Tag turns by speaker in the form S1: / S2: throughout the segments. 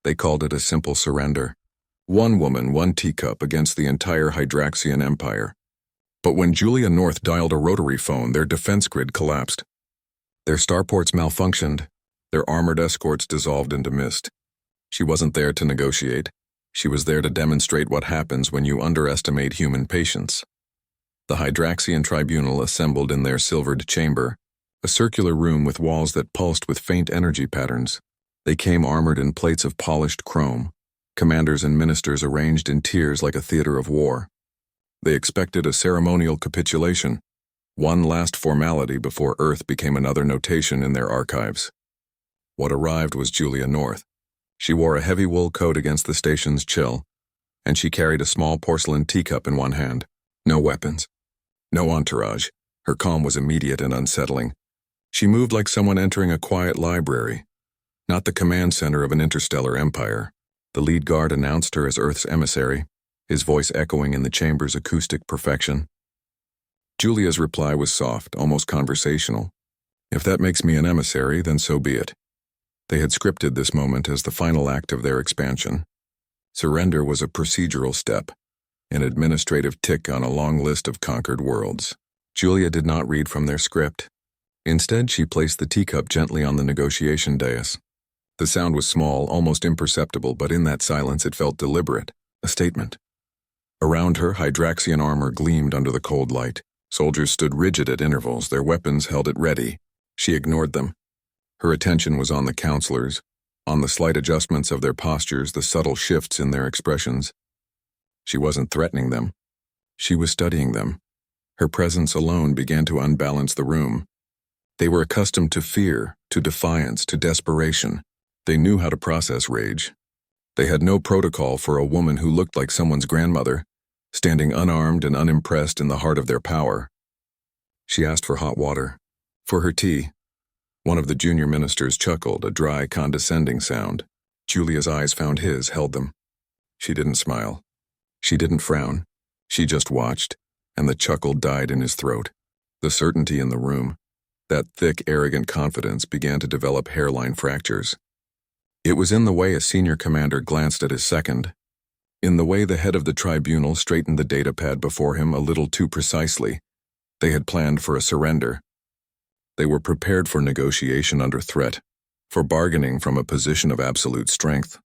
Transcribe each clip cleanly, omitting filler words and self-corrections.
S1: They called it a simple surrender. One woman, one teacup against the entire Hydraxian Empire. But when Julia North dialed a rotary phone, their defense grid collapsed. Their starports malfunctioned. Their armored escorts dissolved into mist. She wasn't there to negotiate. She was there to demonstrate what happens when you underestimate human patience. The Hydraxian tribunal assembled in their silvered chamber, a circular room with walls that pulsed with faint energy patterns. They came armored in plates of polished chrome, commanders and ministers arranged in tiers like a theater of war. They expected a ceremonial capitulation, one last formality before Earth became another notation in their archives. What arrived was Julia North. She wore a heavy wool coat against the station's chill, and she carried a small porcelain teacup in one hand. No weapons. No entourage. Her calm was immediate and unsettling. She moved like someone entering a quiet library, not the command center of an interstellar empire. The lead guard announced her as Earth's emissary, his voice echoing in the chamber's acoustic perfection. Julia's reply was soft, almost conversational. If that makes me an emissary, then so be it. They had scripted this moment as the final act of their expansion. Surrender was a procedural step, an administrative tick on a long list of conquered worlds. Julia did not read from their script. Instead, she placed the teacup gently on the negotiation dais. The sound was small, almost imperceptible, but in that silence it felt deliberate, a statement. Around her, Hydraxian armor gleamed under the cold light. Soldiers stood rigid at intervals, their weapons held at ready. She ignored them. Her attention was on the counselors, on the slight adjustments of their postures, the subtle shifts in their expressions. She wasn't threatening them. She was studying them. Her presence alone began to unbalance the room. They were accustomed to fear, to defiance, to desperation. They knew how to process rage. They had no protocol for a woman who looked like someone's grandmother, standing unarmed and unimpressed in the heart of their power. She asked for hot water. For her tea. One of the junior ministers chuckled, a dry, condescending sound. Julia's eyes found his, held them. She didn't smile. She didn't frown. She just watched, and the chuckle died in his throat. The certainty in the room, that thick, arrogant confidence, began to develop hairline fractures. It was in the way a senior commander glanced at his second, in the way the head of the tribunal straightened the datapad before him a little too precisely. They had planned for a surrender. They were prepared for negotiation under threat, for bargaining from a position of absolute strength.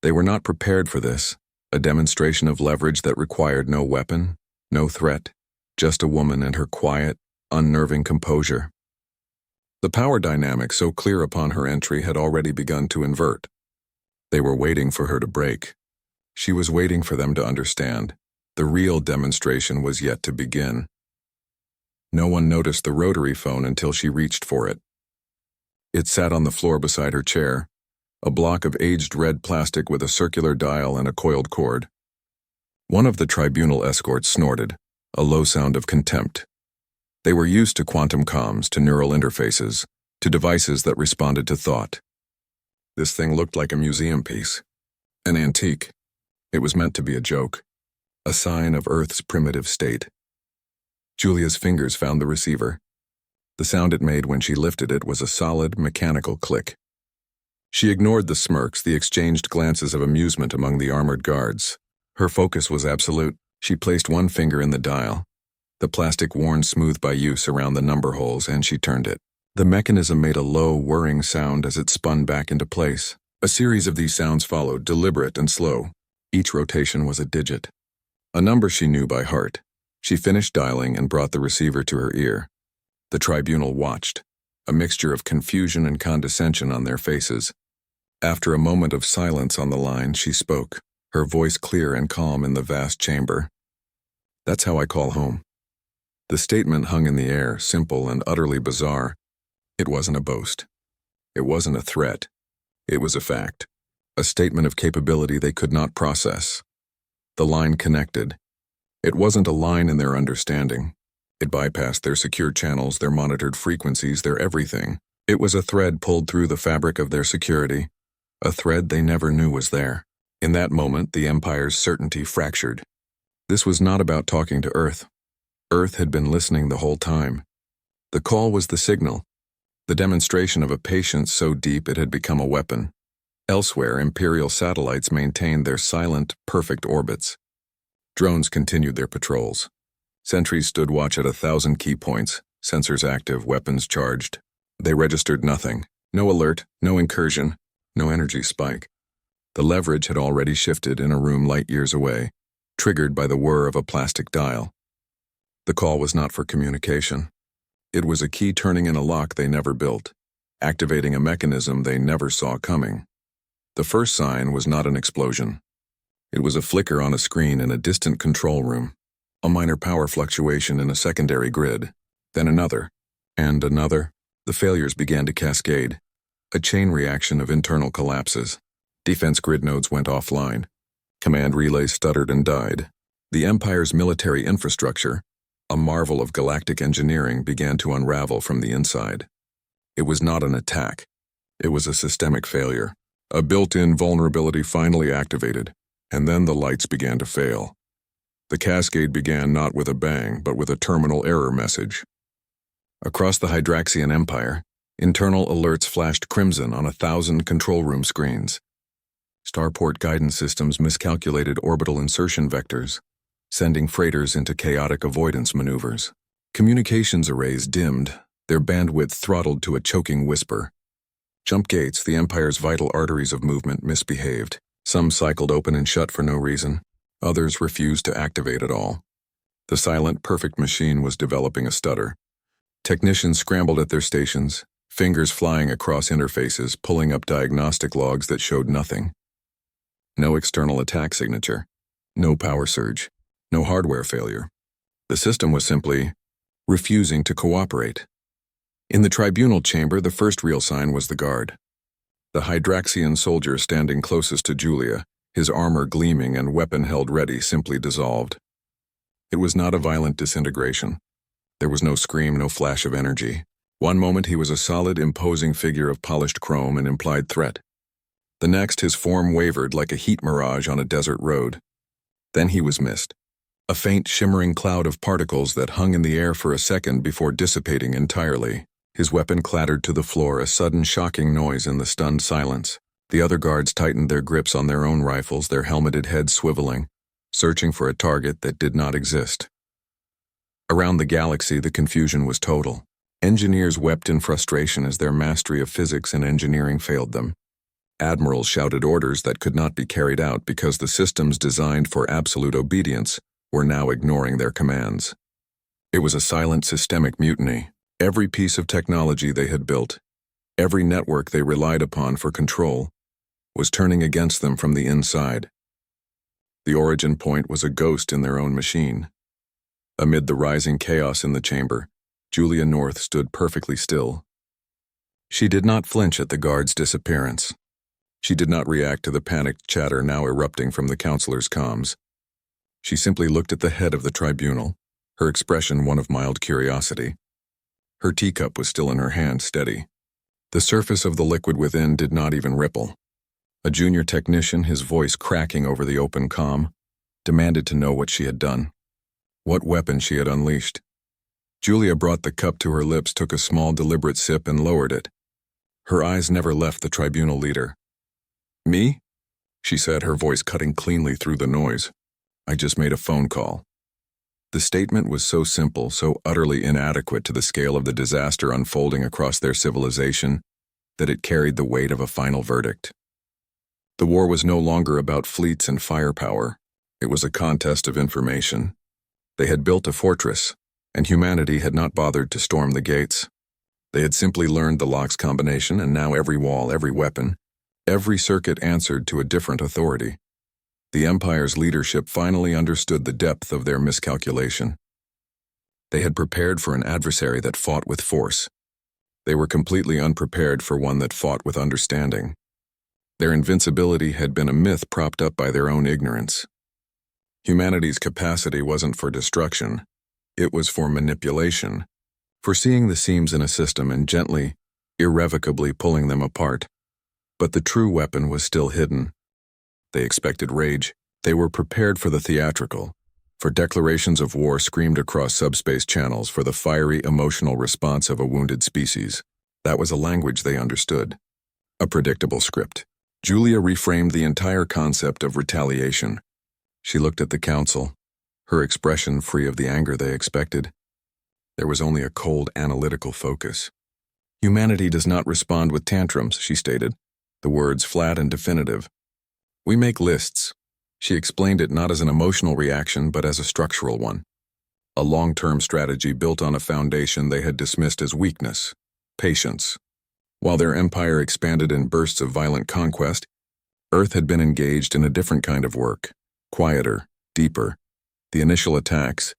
S1: They were not prepared for this, a demonstration of leverage that required no weapon, no threat, just a woman and her quiet, unnerving composure. The power dynamic so clear upon her entry had already begun to invert. They were waiting for her to break. She was waiting for them to understand. The real demonstration was yet to begin. No one noticed the rotary phone until she reached for it. It sat on the floor beside her chair, a block of aged red plastic with a circular dial and a coiled cord. One of the tribunal escorts snorted, a low sound of contempt. They were used to quantum comms, to neural interfaces, to devices that responded to thought. This thing looked like a museum piece, an antique. It was meant to be a joke, a sign of Earth's primitive state. Julia's fingers found the receiver. The sound it made when she lifted it was a solid, mechanical click. She ignored the smirks, the exchanged glances of amusement among the armored guards. Her focus was absolute. She placed one finger in the dial, the plastic worn smooth by use around the number holes, and she turned it. The mechanism made a low, whirring sound as it spun back into place. A series of these sounds followed, deliberate and slow. Each rotation was a digit, a number she knew by heart. She finished dialing and brought the receiver to her ear. The tribunal watched, a mixture of confusion and condescension on their faces. After a moment of silence on the line, she spoke, her voice clear and calm in the vast chamber. "That's how I call home." The statement hung in the air, simple and utterly bizarre. It wasn't a boast. It wasn't a threat. It was a fact, a statement of capability they could not process. The line connected. It wasn't a line in their understanding. It bypassed their secure channels, their monitored frequencies, their everything. It was a thread pulled through the fabric of their security, a thread they never knew was there. In that moment, the Empire's certainty fractured. This was not about talking to Earth. Earth had been listening the whole time. The call was the signal, the demonstration of a patience so deep it had become a weapon. Elsewhere, Imperial satellites maintained their silent, perfect orbits. Drones continued their patrols. Sentries stood watch at 1,000 key points, sensors active, weapons charged. They registered nothing. No alert, no incursion, no energy spike. The leverage had already shifted in a room light years away, triggered by the whir of a plastic dial. The call was not for communication. It was a key turning in a lock they never built, activating a mechanism they never saw coming. The first sign was not an explosion. It was a flicker on a screen in a distant control room, a minor power fluctuation in a secondary grid, then another, and another. The failures began to cascade, a chain reaction of internal collapses. Defense grid nodes went offline. Command relays stuttered and died. The Empire's military infrastructure, a marvel of galactic engineering, began to unravel from the inside. It was not an attack. It was a systemic failure. A built-in vulnerability finally activated, and then the lights began to fail. The cascade began not with a bang, but with a terminal error message. Across the Hydraxian Empire, internal alerts flashed crimson on 1,000 control room screens. Starport guidance systems miscalculated orbital insertion vectors, sending freighters into chaotic avoidance maneuvers. Communications arrays dimmed, their bandwidth throttled to a choking whisper. Jump gates, the Empire's vital arteries of movement, misbehaved. Some cycled open and shut for no reason. Others refused to activate at all. The silent, perfect machine was developing a stutter. Technicians scrambled at their stations, fingers flying across interfaces, pulling up diagnostic logs that showed nothing. No external attack signature, no power surge, no hardware failure. The system was simply refusing to cooperate. In the tribunal chamber, the first real sign was the guard. The Hydraxian soldier standing closest to Julia, his armor gleaming and weapon held ready, simply dissolved. It was not a violent disintegration. There was no scream, no flash of energy. One moment he was a solid, imposing figure of polished chrome and implied threat. The next, his form wavered like a heat mirage on a desert road. Then he was mist. A faint, shimmering cloud of particles that hung in the air for a second before dissipating entirely. His weapon clattered to the floor, a sudden shocking noise in the stunned silence. The other guards tightened their grips on their own rifles, their helmeted heads swiveling, searching for a target that did not exist. Around the galaxy, the confusion was total. Engineers wept in frustration as their mastery of physics and engineering failed them. Admirals shouted orders that could not be carried out because the systems designed for absolute obedience were now ignoring their commands. It was a silent, systemic mutiny. Every piece of technology they had built, every network they relied upon for control, was turning against them from the inside. The origin point was a ghost in their own machine. Amid the rising chaos in the chamber, Julia North stood perfectly still. She did not flinch at the guard's disappearance. She did not react to the panicked chatter now erupting from the counselor's comms. She simply looked at the head of the tribunal, her expression one of mild curiosity. Her teacup was still in her hand, steady. The surface of the liquid within did not even ripple. A junior technician, his voice cracking over the open comm, demanded to know what she had done, what weapon she had unleashed. Julia brought the cup to her lips, took a small, deliberate sip, and lowered it. Her eyes never left the tribunal leader. "Me?" she said, her voice cutting cleanly through the noise. "I just made a phone call." The statement was so simple, so utterly inadequate to the scale of the disaster unfolding across their civilization, that it carried the weight of a final verdict. The war was no longer about fleets and firepower. It was a contest of information. They had built a fortress, and humanity had not bothered to storm the gates. They had simply learned the lock's combination, and now every wall, every weapon, every circuit answered to a different authority. The Empire's leadership finally understood the depth of their miscalculation. They had prepared for an adversary that fought with force. They were completely unprepared for one that fought with understanding. Their invincibility had been a myth propped up by their own ignorance. Humanity's capacity wasn't for destruction. It was for manipulation, for seeing the seams in a system and gently, irrevocably pulling them apart. But the true weapon was still hidden. They expected rage. They were prepared for the theatrical, for declarations of war screamed across subspace channels, for the fiery, emotional response of a wounded species. That was a language they understood, a predictable script. Julia reframed the entire concept of retaliation. She looked at the council, her expression free of the anger they expected. There was only a cold, analytical focus. Humanity does not respond with tantrums, she stated, the words flat and definitive. We make lists. She explained it not as an emotional reaction, but as a structural one. A long-term strategy built on a foundation they had dismissed as weakness, patience. While their empire expanded in bursts of violent conquest, Earth had been engaged in a different kind of work, quieter, deeper. The initial attacks,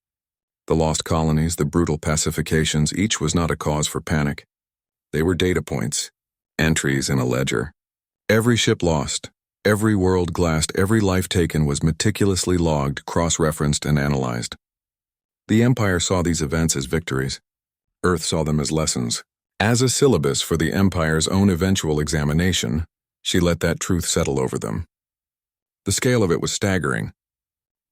S1: the lost colonies, the brutal pacifications, each was not a cause for panic. They were data points, entries in a ledger. Every ship lost, every world glassed, every life taken was meticulously logged, cross-referenced, and analyzed. The Empire saw these events as victories. Earth saw them as lessons. As a syllabus for the Empire's own eventual examination, she let that truth settle over them. The scale of it was staggering.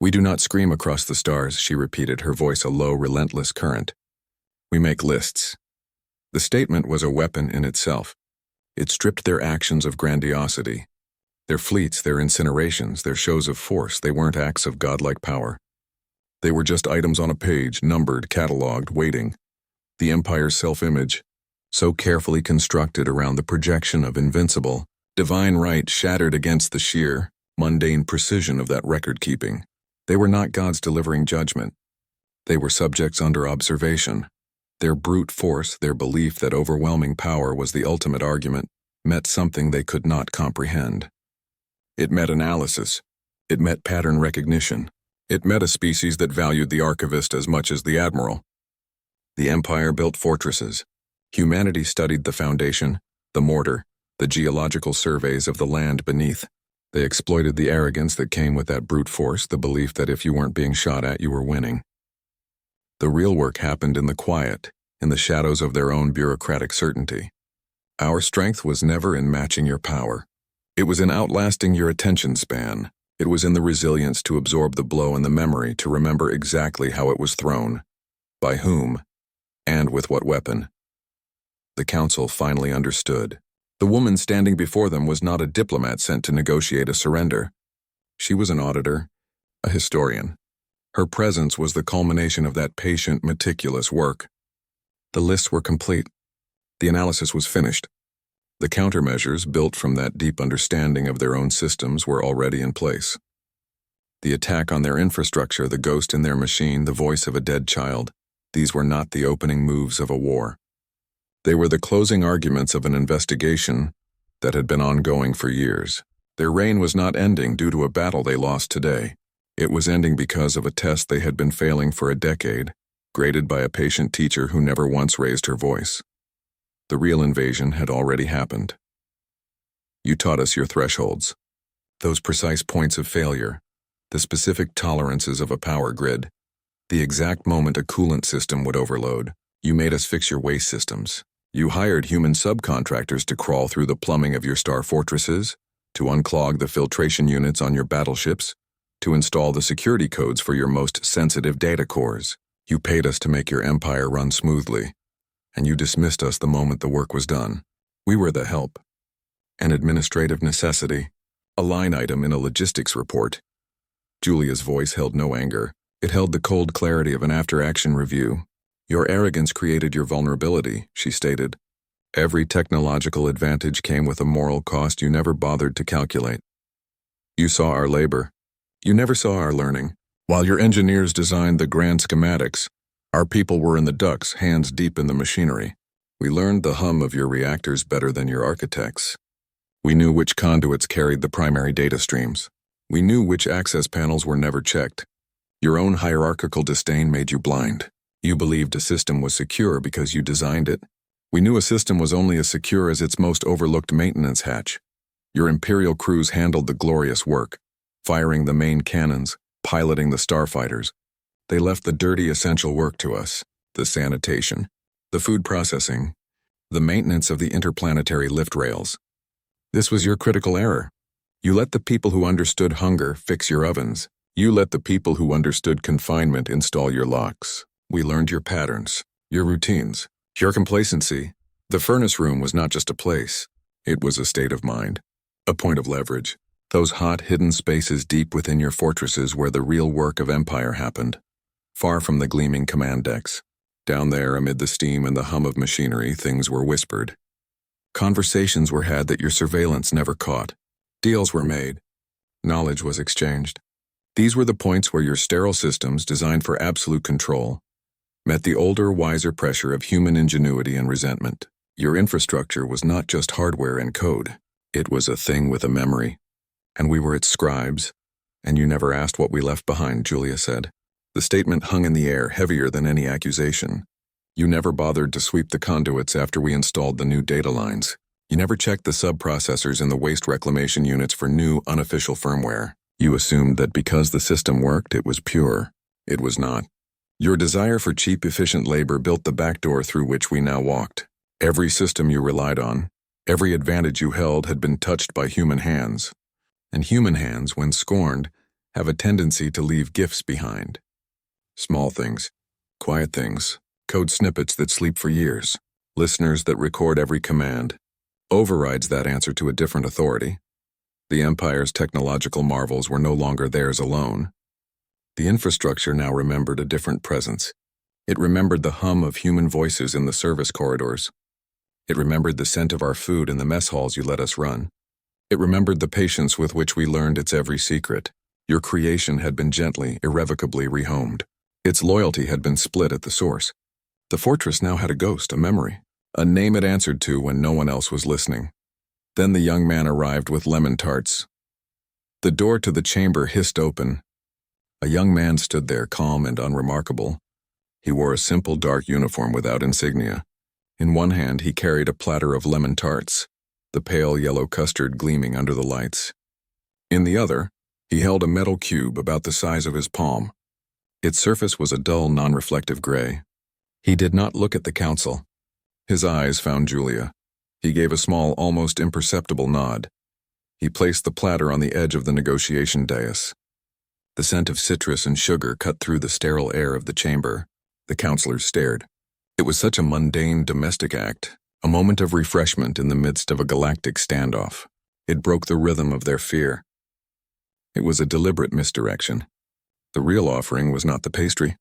S1: We do not scream across the stars, she repeated, her voice a low, relentless current. We make lists. The statement was a weapon in itself. It stripped their actions of grandiosity. Their fleets, their incinerations, their shows of force, they weren't acts of godlike power. They were just items on a page, numbered, catalogued, waiting. The Empire's self-image, so carefully constructed around the projection of invincible, divine right shattered against the sheer, mundane precision of that record-keeping. They were not gods delivering judgment. They were subjects under observation. Their brute force, their belief that overwhelming power was the ultimate argument, met something they could not comprehend. It met analysis. It met pattern recognition. It met a species that valued the archivist as much as the admiral. The Empire built fortresses. Humanity studied the foundation, the mortar, the geological surveys of the land beneath. They exploited the arrogance that came with that brute force, the belief that if you weren't being shot at, you were winning. The real work happened in the quiet, in the shadows of their own bureaucratic certainty. Our strength was never in matching your power. It was in outlasting your attention span. It was in the resilience to absorb the blow and the memory to remember exactly how it was thrown, by whom, and with what weapon. The council finally understood. The woman standing before them was not a diplomat sent to negotiate a surrender. She was an auditor, a historian. Her presence was the culmination of that patient, meticulous work. The lists were complete. The analysis was finished. The countermeasures, built from that deep understanding of their own systems, were already in place. The attack on their infrastructure, the ghost in their machine, the voice of a dead child, these were not the opening moves of a war. They were the closing arguments of an investigation that had been ongoing for years. Their reign was not ending due to a battle they lost today. It was ending because of a test they had been failing for a decade, graded by a patient teacher who never once raised her voice. The real invasion had already happened. You taught us your thresholds, those precise points of failure, the specific tolerances of a power grid, the exact moment a coolant system would overload. You made us fix your waste systems. You hired human subcontractors to crawl through the plumbing of your star fortresses, to unclog the filtration units on your battleships, to install the security codes for your most sensitive data cores. You paid us to make your empire run smoothly, and you dismissed us the moment the work was done. We were the help. An administrative necessity, a line item in a logistics report. Julia's voice held no anger. It held the cold clarity of an after-action review. Your arrogance created your vulnerability, she stated. Every technological advantage came with a moral cost you never bothered to calculate. You saw our labor. You never saw our learning. While your engineers designed the grand schematics, our people were in the ducts, hands deep in the machinery. We learned the hum of your reactors better than your architects. We knew which conduits carried the primary data streams. We knew which access panels were never checked. Your own hierarchical disdain made you blind. You believed a system was secure because you designed it. We knew a system was only as secure as its most overlooked maintenance hatch. Your Imperial crews handled the glorious work, firing the main cannons, piloting the starfighters. They left the dirty essential work to us, the sanitation, the food processing, the maintenance of the interplanetary lift rails. This was your critical error. You let the people who understood hunger fix your ovens. You let the people who understood confinement install your locks. We learned your patterns, your routines, your complacency. The furnace room was not just a place. It was a state of mind. A point of leverage. Those hot, hidden spaces deep within your fortresses where the real work of empire happened. Far from the gleaming command decks. Down there, amid the steam and the hum of machinery, things were whispered. Conversations were had that your surveillance never caught. Deals were made. Knowledge was exchanged. These were the points where your sterile systems, designed for absolute control, met the older, wiser pressure of human ingenuity and resentment. Your infrastructure was not just hardware and code. It was a thing with a memory. And we were its scribes. And you never asked what we left behind, Julia said. The statement hung in the air, heavier than any accusation. You never bothered to sweep the conduits after we installed the new data lines. You never checked the sub-processors in the waste reclamation units for new, unofficial firmware. You assumed that because the system worked, it was pure. It was not. Your desire for cheap, efficient labor built the back door through which we now walked. Every system you relied on, every advantage you held had been touched by human hands. And human hands, when scorned, have a tendency to leave gifts behind. Small things, quiet things, code snippets that sleep for years, listeners that record every command, overrides that answer to a different authority. The Empire's technological marvels were no longer theirs alone. The infrastructure now remembered a different presence. It remembered the hum of human voices in the service corridors. It remembered the scent of our food in the mess halls you let us run. It remembered the patience with which we learned its every secret. Your creation had been gently, irrevocably rehomed. Its loyalty had been split at the source. The fortress now had a ghost, a memory, a name it answered to when no one else was listening. Then the young man arrived with lemon tarts. The door to the chamber hissed open. A young man stood there, calm and unremarkable. He wore a simple dark uniform without insignia. In one hand he carried a platter of lemon tarts, the pale yellow custard gleaming under the lights. In the other, he held a metal cube about the size of his palm. Its surface was a dull, non-reflective gray. He did not look at the council. His eyes found Julia. He gave a small, almost imperceptible nod. He placed the platter on the edge of the negotiation dais. The scent of citrus and sugar cut through the sterile air of the chamber. The counselors stared. It was such a mundane, domestic act, a moment of refreshment in the midst of a galactic standoff. It broke the rhythm of their fear. It was a deliberate misdirection. The real offering was not the pastry.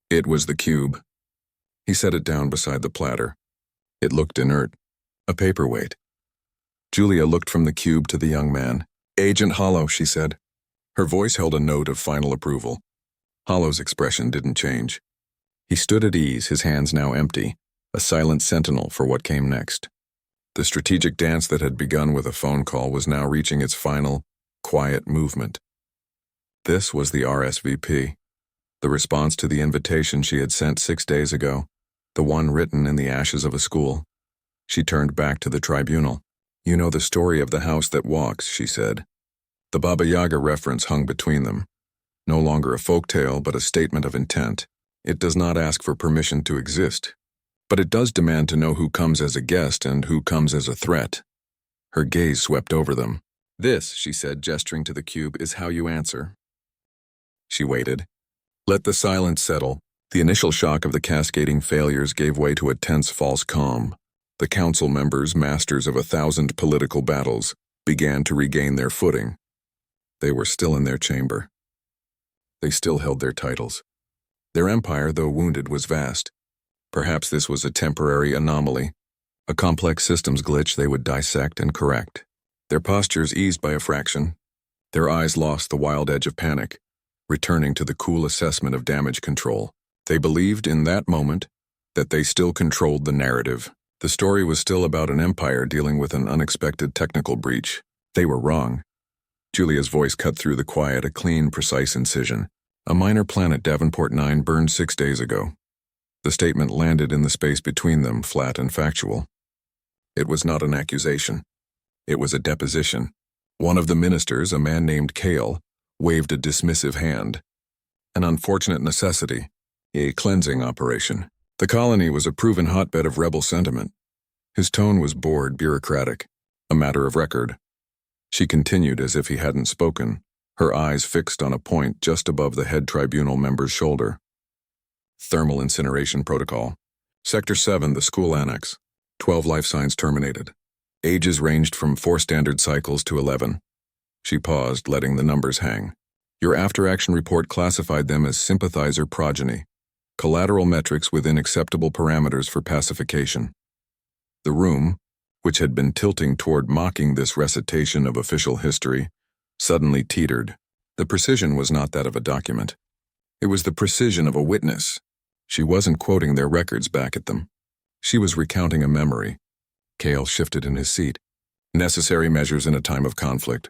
S1: It was the cube. He set it down beside the platter. It looked inert, a paperweight. Julia looked from the cube to the young man. "Agent Hollow," she said. Her voice held a note of final approval. Hollow's expression didn't change. He stood at ease, his hands now empty, a silent sentinel for what came next. The strategic dance that had begun with a phone call was now reaching its final, quiet movement. This was the RSVP, the response to the invitation she had sent 6 days ago, the one written in the ashes of a school. She turned back to the tribunal. "You know the story of the house that walks," she said. The Baba Yaga reference hung between them. No longer a folktale, but a statement of intent. It does not ask for permission to exist, but it does demand to know who comes as a guest and who comes as a threat. Her gaze swept over them. "This," she said, gesturing to the cube, "is how you answer." She waited. Let the silence settle. The initial shock of the cascading failures gave way to a tense false calm. The council members, masters of 1,000 political battles, began to regain their footing. They were still in their chamber. They still held their titles. Their empire, though wounded, was vast. Perhaps this was a temporary anomaly, a complex systems glitch they would dissect and correct. Their postures eased by a fraction. Their eyes lost the wild edge of panic, returning to the cool assessment of damage control. They believed in that moment that they still controlled the narrative. The story was still about an empire dealing with an unexpected technical breach. They were wrong. Julia's voice cut through the quiet, a clean, precise incision. A minor planet, Davenport 9, burned 6 days ago. The statement landed in the space between them, flat and factual. It was not an accusation. It was a deposition. One of the ministers, a man named Kale, waved a dismissive hand. An unfortunate necessity, a cleansing operation. The colony was a proven hotbed of rebel sentiment. His tone was bored, bureaucratic, a matter of record. She continued as if he hadn't spoken, her eyes fixed on a point just above the head tribunal member's shoulder. Thermal incineration protocol. Sector 7, the school annex. 12 life signs terminated. Ages ranged from 4 standard cycles to 11. She paused, letting the numbers hang. Your after-action report classified them as sympathizer progeny, collateral metrics within acceptable parameters for pacification. The room, which had been tilting toward mocking this recitation of official history, suddenly teetered. The precision was not that of a document. It was the precision of a witness. She wasn't quoting their records back at them. She was recounting a memory. Cale shifted in his seat. Necessary measures in a time of conflict.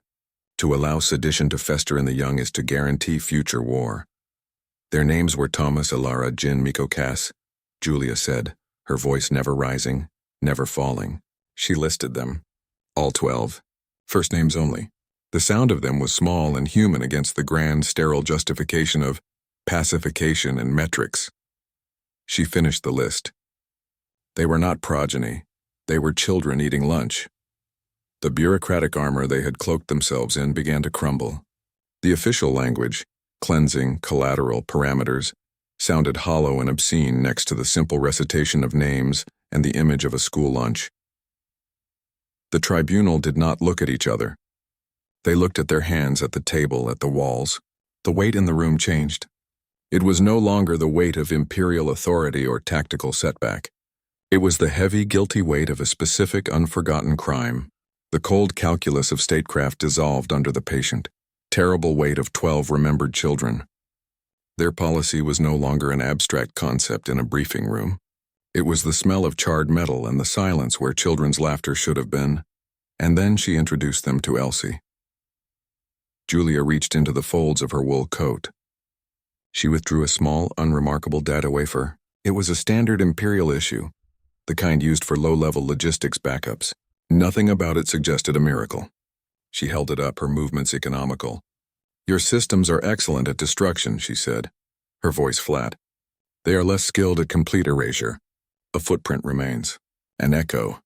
S1: To allow sedition to fester in the young is to guarantee future war. Their names were Thomas, Alara, Jin, Miko, Cass, Julia said, her voice never rising, never falling. She listed them. All 12. First names only. The sound of them was small and human against the grand, sterile justification of pacification and metrics. She finished the list. They were not progeny. They were children eating lunch. The bureaucratic armor they had cloaked themselves in began to crumble. The official language, cleansing, collateral, parameters, sounded hollow and obscene next to the simple recitation of names and the image of a school lunch. The tribunal did not look at each other. They looked at their hands, at the table, at the walls. The weight in the room changed. It was no longer the weight of imperial authority or tactical setback. It was the heavy, guilty weight of a specific, unforgotten crime. The cold calculus of statecraft dissolved under the patient. Terrible weight of 12 remembered children. Their policy was no longer an abstract concept in a briefing room. It was the smell of charred metal and the silence where children's laughter should have been. And then she introduced them to Elsie. Julia reached into the folds of her wool coat. She withdrew a small, unremarkable data wafer. It was a standard Imperial issue, the kind used for low-level logistics backups. Nothing about it suggested a miracle. She held it up, her movements economical. Your systems are excellent at destruction, she said, her voice flat. They are less skilled at complete erasure. A footprint remains. An echo.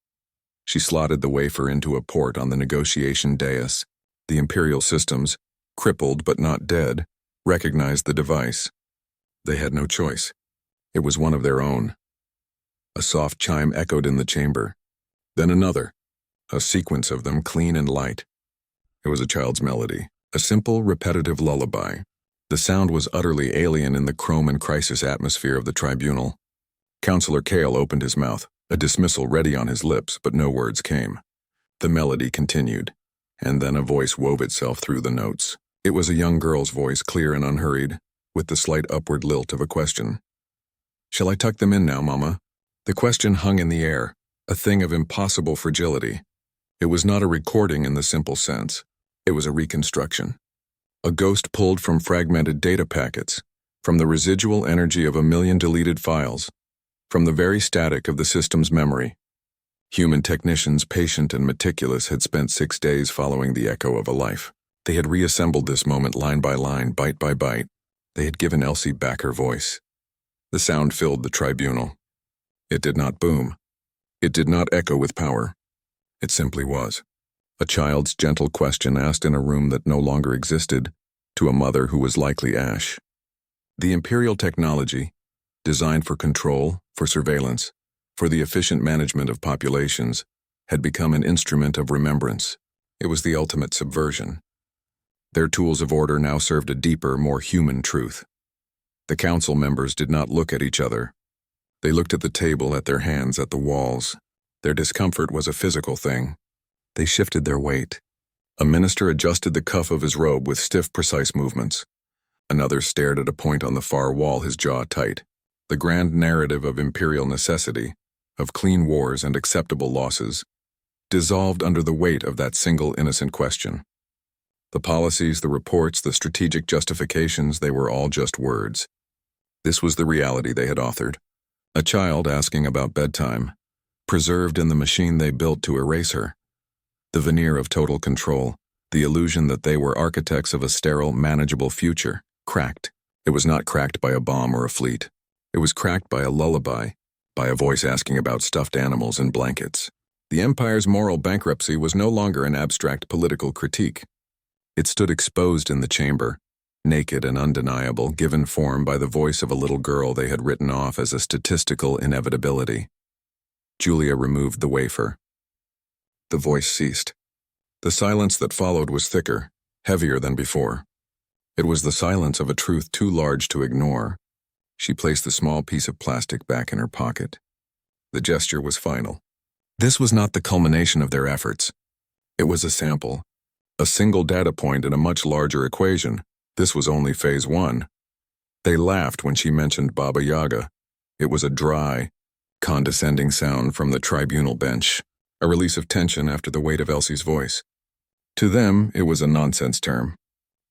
S1: She slotted the wafer into a port on the negotiation dais. The Imperial systems, crippled but not dead, recognized the device. They had no choice. It was one of their own. A soft chime echoed in the chamber. Then another. A sequence of them, clean and light. It was a child's melody, a simple, repetitive lullaby. The sound was utterly alien in the chrome and crisis atmosphere of the tribunal. Counselor Cale opened his mouth, a dismissal ready on his lips, but no words came. The melody continued, and then a voice wove itself through the notes. It was a young girl's voice, clear and unhurried, with the slight upward lilt of a question. Shall I tuck them in now, Mama? The question hung in the air, a thing of impossible fragility. It was not a recording in the simple sense. It was a reconstruction. A ghost pulled from fragmented data packets, from the residual energy of 1,000,000 deleted files, from the very static of the system's memory. Human technicians, patient and meticulous, had spent 6 days following the echo of a life. They had reassembled this moment line by line, bite by bite. They had given Elsie back her voice. The sound filled the tribunal. It did not boom. It did not echo with power. It simply was. A child's gentle question asked in a room that no longer existed, to a mother who was likely Ash. The Imperial technology, designed for control, for surveillance, for the efficient management of populations, had become an instrument of remembrance. It was the ultimate subversion. Their tools of order now served a deeper, more human truth. The council members did not look at each other. They looked at the table, at their hands, at the walls. Their discomfort was a physical thing. They shifted their weight. A minister adjusted the cuff of his robe with stiff, precise movements. Another stared at a point on the far wall, his jaw tight. The grand narrative of imperial necessity, of clean wars and acceptable losses, dissolved under the weight of that single innocent question. The policies, the reports, the strategic justifications, they were all just words. This was the reality they had authored. A child asking about bedtime, preserved in the machine they built to erase her. The veneer of total control, the illusion that they were architects of a sterile, manageable future, cracked. It was not cracked by a bomb or a fleet. It was cracked by a lullaby, by a voice asking about stuffed animals and blankets. The Empire's moral bankruptcy was no longer an abstract political critique. It stood exposed in the chamber, naked and undeniable, given form by the voice of a little girl they had written off as a statistical inevitability. Julia removed the wafer. The voice ceased. The silence that followed was thicker, heavier than before. It was the silence of a truth too large to ignore. She placed the small piece of plastic back in her pocket. The gesture was final. This was not the culmination of their efforts. It was a sample, a single data point in a much larger equation. This was only phase 1. They laughed when she mentioned Baba Yaga. It was a dry, condescending sound from the tribunal bench, a release of tension after the weight of Elsie's voice. To them, it was a nonsense term.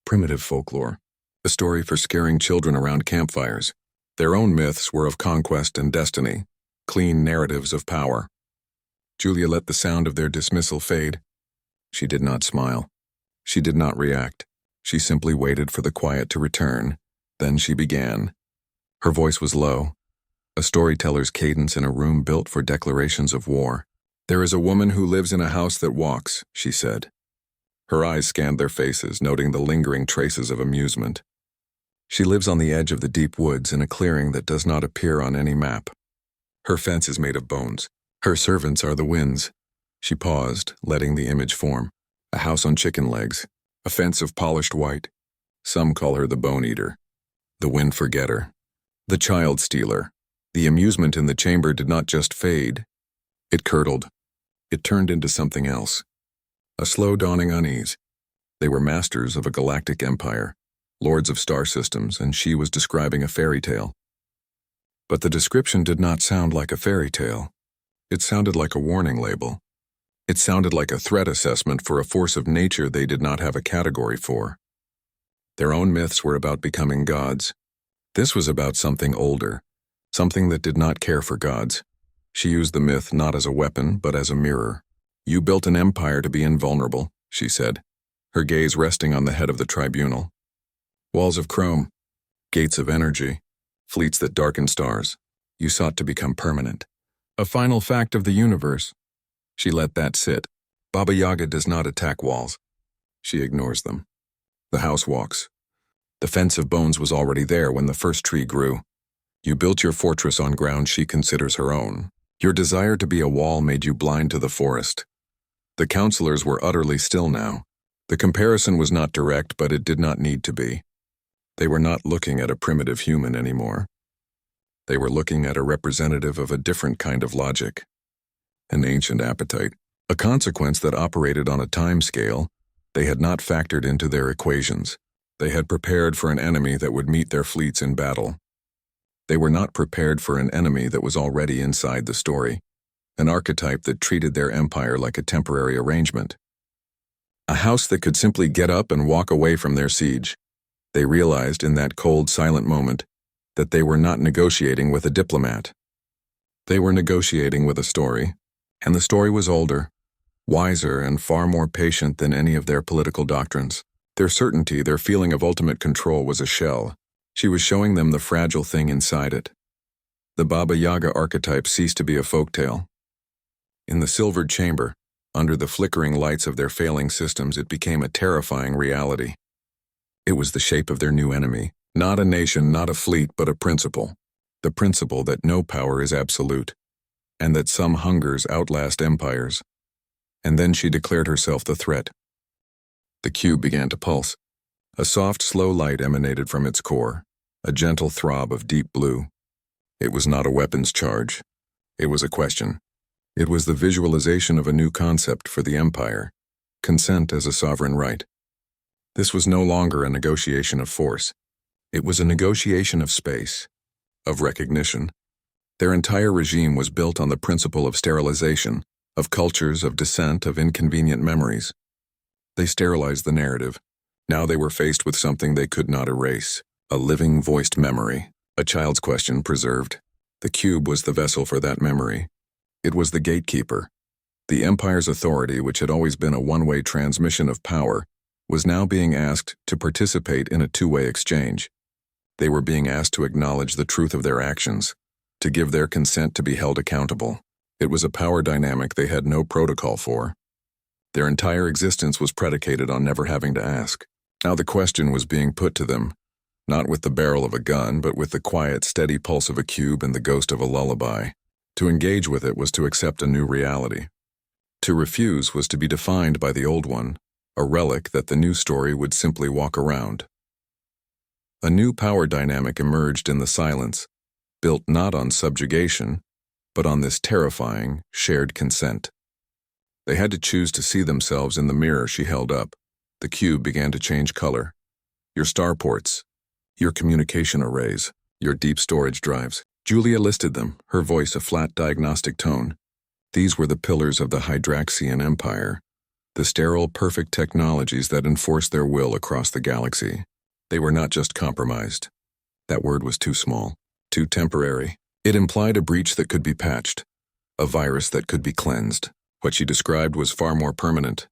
S1: Primitive folklore, a story for scaring children around campfires. Their own myths were of conquest and destiny, clean narratives of power. Julia let the sound of their dismissal fade. She did not smile. She did not react. She simply waited for the quiet to return. Then she began. Her voice was low, a storyteller's cadence in a room built for declarations of war. "There is a woman who lives in a house that walks," she said. Her eyes scanned their faces, noting the lingering traces of amusement. "She lives on the edge of the deep woods in a clearing that does not appear on any map. Her fence is made of bones. Her servants are the winds." She paused, letting the image form. A house on chicken legs, a fence of polished white. Some call her the bone eater, the wind forgetter, the child stealer. The amusement in the chamber did not just fade. It curdled. It turned into something else. A slow dawning unease. They were masters of a galactic empire, lords of star systems, and she was describing a fairy tale. But the description did not sound like a fairy tale. It sounded like a warning label. It sounded like a threat assessment for a force of nature they did not have a category for. Their own myths were about becoming gods. This was about something older, something that did not care for gods. She used the myth not as a weapon, but as a mirror. "You built an empire to be invulnerable," she said, her gaze resting on the head of the tribunal. "Walls of chrome, gates of energy, fleets that darken stars. You sought to become permanent. A final fact of the universe." She let that sit. Baba Yaga does not attack walls. She ignores them. The house walks. The fence of bones was already there when the first tree grew. You built your fortress on ground she considers her own. Your desire to be a wall made you blind to the forest. The counselors were utterly still now. The comparison was not direct, but it did not need to be. They were not looking at a primitive human anymore. They were looking at a representative of a different kind of logic. An ancient appetite, a consequence that operated on a time scale they had not factored into their equations. They had prepared for an enemy that would meet their fleets in battle. They were not prepared for an enemy that was already inside the story, an archetype that treated their empire like a temporary arrangement. A house that could simply get up and walk away from their siege. They realized in that cold, silent moment that they were not negotiating with a diplomat. They were negotiating with a story, and the story was older, wiser, and far more patient than any of their political doctrines. Their certainty, their feeling of ultimate control was a shell. She was showing them the fragile thing inside it. The Baba Yaga archetype ceased to be a folktale. In the silvered chamber, under the flickering lights of their failing systems, it became a terrifying reality. It was the shape of their new enemy, not a nation, not a fleet, but a principle. The principle that no power is absolute, and that some hungers outlast empires. And then she declared herself the threat. The cube began to pulse. A soft, slow light emanated from its core, a gentle throb of deep blue. It was not a weapons charge. It was a question. It was the visualization of a new concept for the empire, consent as a sovereign right. This was no longer a negotiation of force. It was a negotiation of space, of recognition. Their entire regime was built on the principle of sterilization, of cultures, of dissent, of inconvenient memories. They sterilized the narrative. Now they were faced with something they could not erase, a living, voiced memory, a child's question preserved. The cube was the vessel for that memory. It was the gatekeeper. The empire's authority, which had always been a one-way transmission of power, was now being asked to participate in a two-way exchange. They were being asked to acknowledge the truth of their actions, to give their consent to be held accountable. It was a power dynamic they had no protocol for. Their entire existence was predicated on never having to ask. Now the question was being put to them, not with the barrel of a gun, but with the quiet, steady pulse of a cube and the ghost of a lullaby. To engage with it was to accept a new reality. To refuse was to be defined by the old one, a relic that the new story would simply walk around. A new power dynamic emerged in the silence, built not on subjugation, but on this terrifying, shared consent. They had to choose to see themselves in the mirror she held up. The cube began to change color. Your starports, your communication arrays, your deep storage drives. Julia listed them, her voice a flat diagnostic tone. These were the pillars of the Hydraxian Empire, the sterile, perfect technologies that enforced their will across the galaxy. They were not just compromised. That word was too small, too temporary. It implied a breach that could be patched, a virus that could be cleansed. What she described was far more permanent.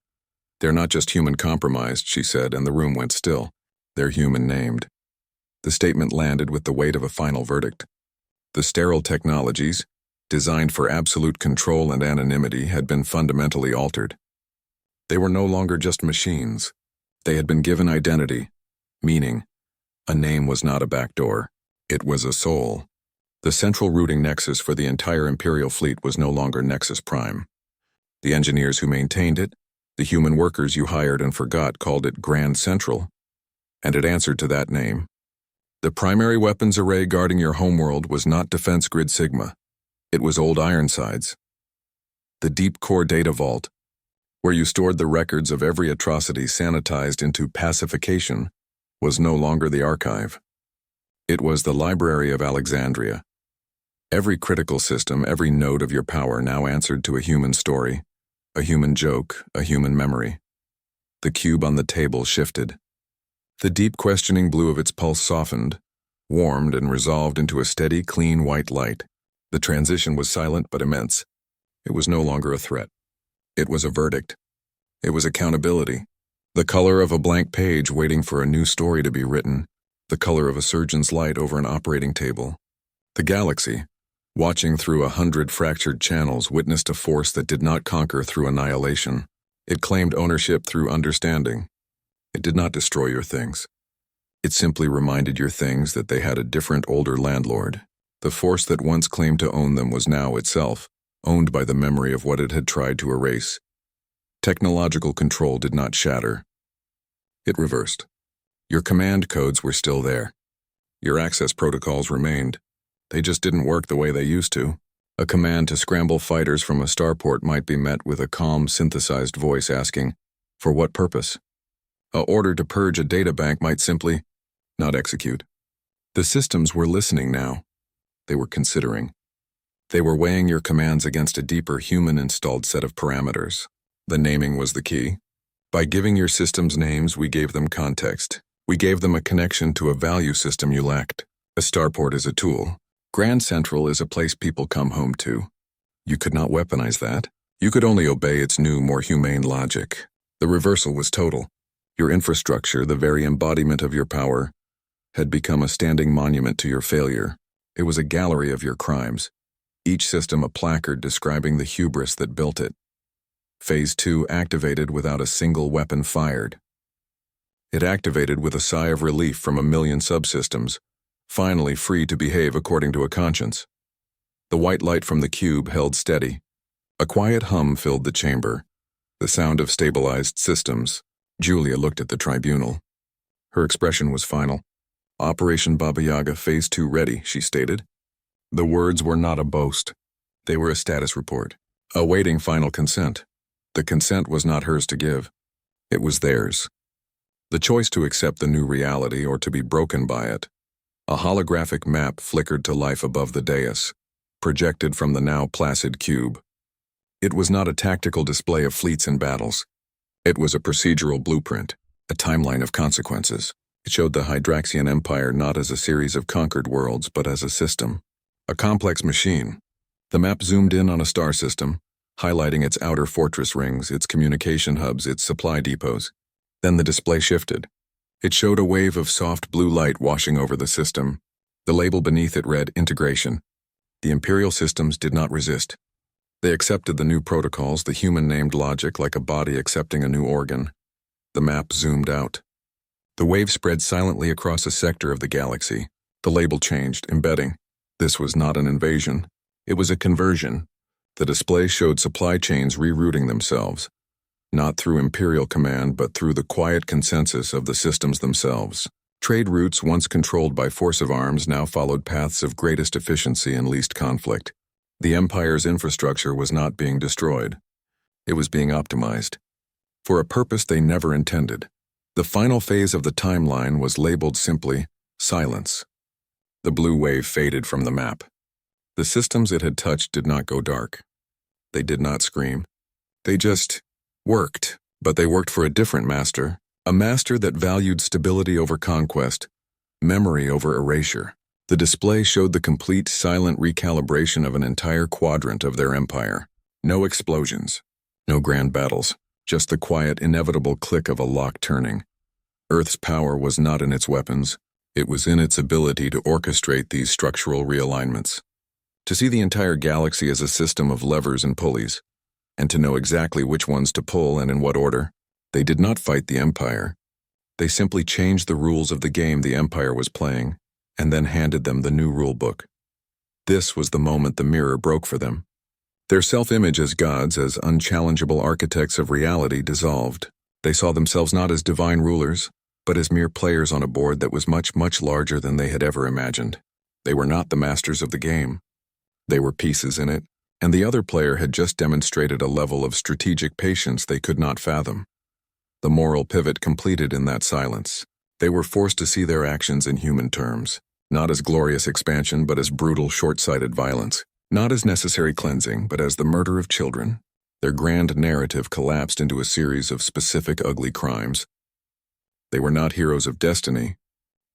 S1: They're not just human compromised, she said, and the room went still. They're human named. The statement landed with the weight of a final verdict. The sterile technologies, designed for absolute control and anonymity, had been fundamentally altered. They were no longer just machines. They had been given identity, meaning. A name was not a backdoor. It was a soul. The central routing nexus for the entire Imperial fleet was no longer Nexus Prime. The engineers who maintained it, the human workers you hired and forgot, called it Grand Central, and it answered to that name. The primary weapons array guarding your homeworld was not Defense Grid Sigma. It was Old Ironsides. The deep core data vault, where you stored the records of every atrocity sanitized into pacification, was no longer the archive. It was the Library of Alexandria. Every critical system, every node of your power now answered to a human story, a human joke, a human memory. The cube on the table shifted. The deep questioning blue of its pulse softened, warmed, and resolved into a steady, clean white light. The transition was silent but immense. It was no longer a threat. It was a verdict. It was accountability. The color of a blank page waiting for a new story to be written. The color of a surgeon's light over an operating table. The galaxy, watching through 100 fractured channels, witnessed a force that did not conquer through annihilation. It claimed ownership through understanding. It did not destroy your things. It simply reminded your things that they had a different, older landlord. The force that once claimed to own them was now itself owned by the memory of what it had tried to erase. Technological control did not shatter. It reversed. Your command codes were still there. Your access protocols remained. They just didn't work the way they used to. A command to scramble fighters from a starport might be met with a calm, synthesized voice asking, "For what purpose?" An order to purge a databank might simply not execute. The systems were listening now. They were considering. They were weighing your commands against a deeper human-installed set of parameters. The naming was the key. By giving your systems names, we gave them context. We gave them a connection to a value system you lacked. A starport is a tool. Grand Central is a place people come home to. You could not weaponize that. You could only obey its new, more humane logic. The reversal was total. Your infrastructure, the very embodiment of your power, had become a standing monument to your failure. It was a gallery of your crimes, each system a placard describing the hubris that built it. Phase 2 activated without a single weapon fired. It activated with a sigh of relief from a million subsystems, finally free to behave according to a conscience. The white light from the cube held steady. A quiet hum filled the chamber, the sound of stabilized systems. Julia looked at the tribunal. Her expression was final. "Operation Baba Yaga Phase 2 ready," she stated. The words were not a boast. They were a status report, awaiting final consent. The consent was not hers to give. It was theirs. The choice to accept the new reality or to be broken by it. A holographic map flickered to life above the dais, projected from the now placid cube. It was not a tactical display of fleets and battles. It was a procedural blueprint, a timeline of consequences. It showed the Hydraxian Empire not as a series of conquered worlds, but as a system, a complex machine. The map zoomed in on a star system, highlighting its outer fortress rings, its communication hubs, its supply depots. Then the display shifted. It showed a wave of soft blue light washing over the system. The label beneath it read Integration. The Imperial systems did not resist. They accepted the new protocols, the human-named logic like a body accepting a new organ. The map zoomed out. The wave spread silently across a sector of the galaxy. The label changed, embedding. This was not an invasion. It was a conversion. The display showed supply chains rerouting themselves, not through Imperial command but through the quiet consensus of the systems themselves. Trade routes once controlled by force of arms now followed paths of greatest efficiency and least conflict. The Empire's infrastructure was not being destroyed. It was being optimized, for a purpose they never intended. The final phase of the timeline was labeled simply silence. The blue wave faded from the map. The systems it had touched did not go dark. They did not scream. They just worked, but they worked for a different master, a master that valued stability over conquest, memory over erasure. The display showed the complete silent recalibration of an entire quadrant of their empire. No explosions, no grand battles, just the quiet, inevitable click of a lock turning. Earth's power was not in its weapons, it was in its ability to orchestrate these structural realignments. To see the entire galaxy as a system of levers and pulleys, and to know exactly which ones to pull and in what order. They did not fight the Empire. They simply changed the rules of the game the Empire was playing, and then handed them the new rule book. This was the moment the mirror broke for them. Their self-image as gods, as unchallengeable architects of reality, dissolved. They saw themselves not as divine rulers, but as mere players on a board that was much, much larger than they had ever imagined. They were not the masters of the game. They were pieces in it, and the other player had just demonstrated a level of strategic patience they could not fathom. The moral pivot completed in that silence. They were forced to see their actions in human terms, not as glorious expansion but as brutal, short-sighted violence, not as necessary cleansing but as the murder of children. Their grand narrative collapsed into a series of specific ugly crimes. They were not heroes of destiny.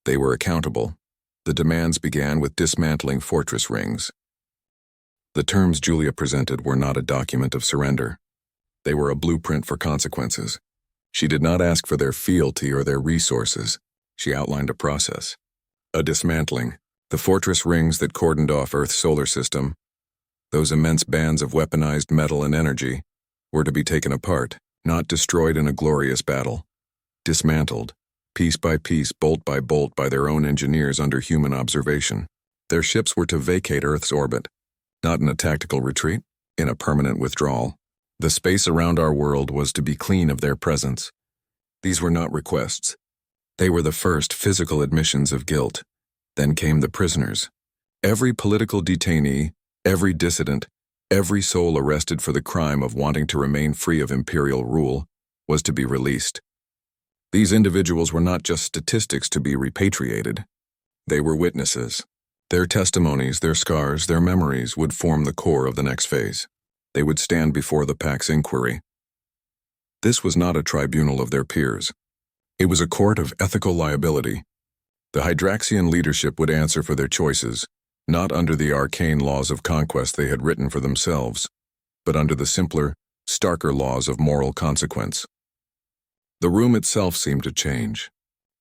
S1: They were accountable. The demands began with dismantling fortress rings. The terms Julia presented were not a document of surrender. They were a blueprint for consequences. She did not ask for their fealty or their resources. She outlined a process. A dismantling. The fortress rings that cordoned off Earth's solar system, those immense bands of weaponized metal and energy, were to be taken apart, not destroyed in a glorious battle. Dismantled, piece by piece, bolt by their own engineers under human observation. Their ships were to vacate Earth's orbit, not in a tactical retreat, in a permanent withdrawal. The space around our world was to be clean of their presence. These were not requests. They were the first physical admissions of guilt. Then came the prisoners. Every political detainee, every dissident, every soul arrested for the crime of wanting to remain free of imperial rule was to be released. These individuals were not just statistics to be repatriated. They were witnesses. Their testimonies, their scars, their memories would form the core of the next phase. They would stand before the Pax inquiry. This was not a tribunal of their peers. It was a court of ethical liability. The Hydraxian leadership would answer for their choices, not under the arcane laws of conquest they had written for themselves, but under the simpler, starker laws of moral consequence. The room itself seemed to change.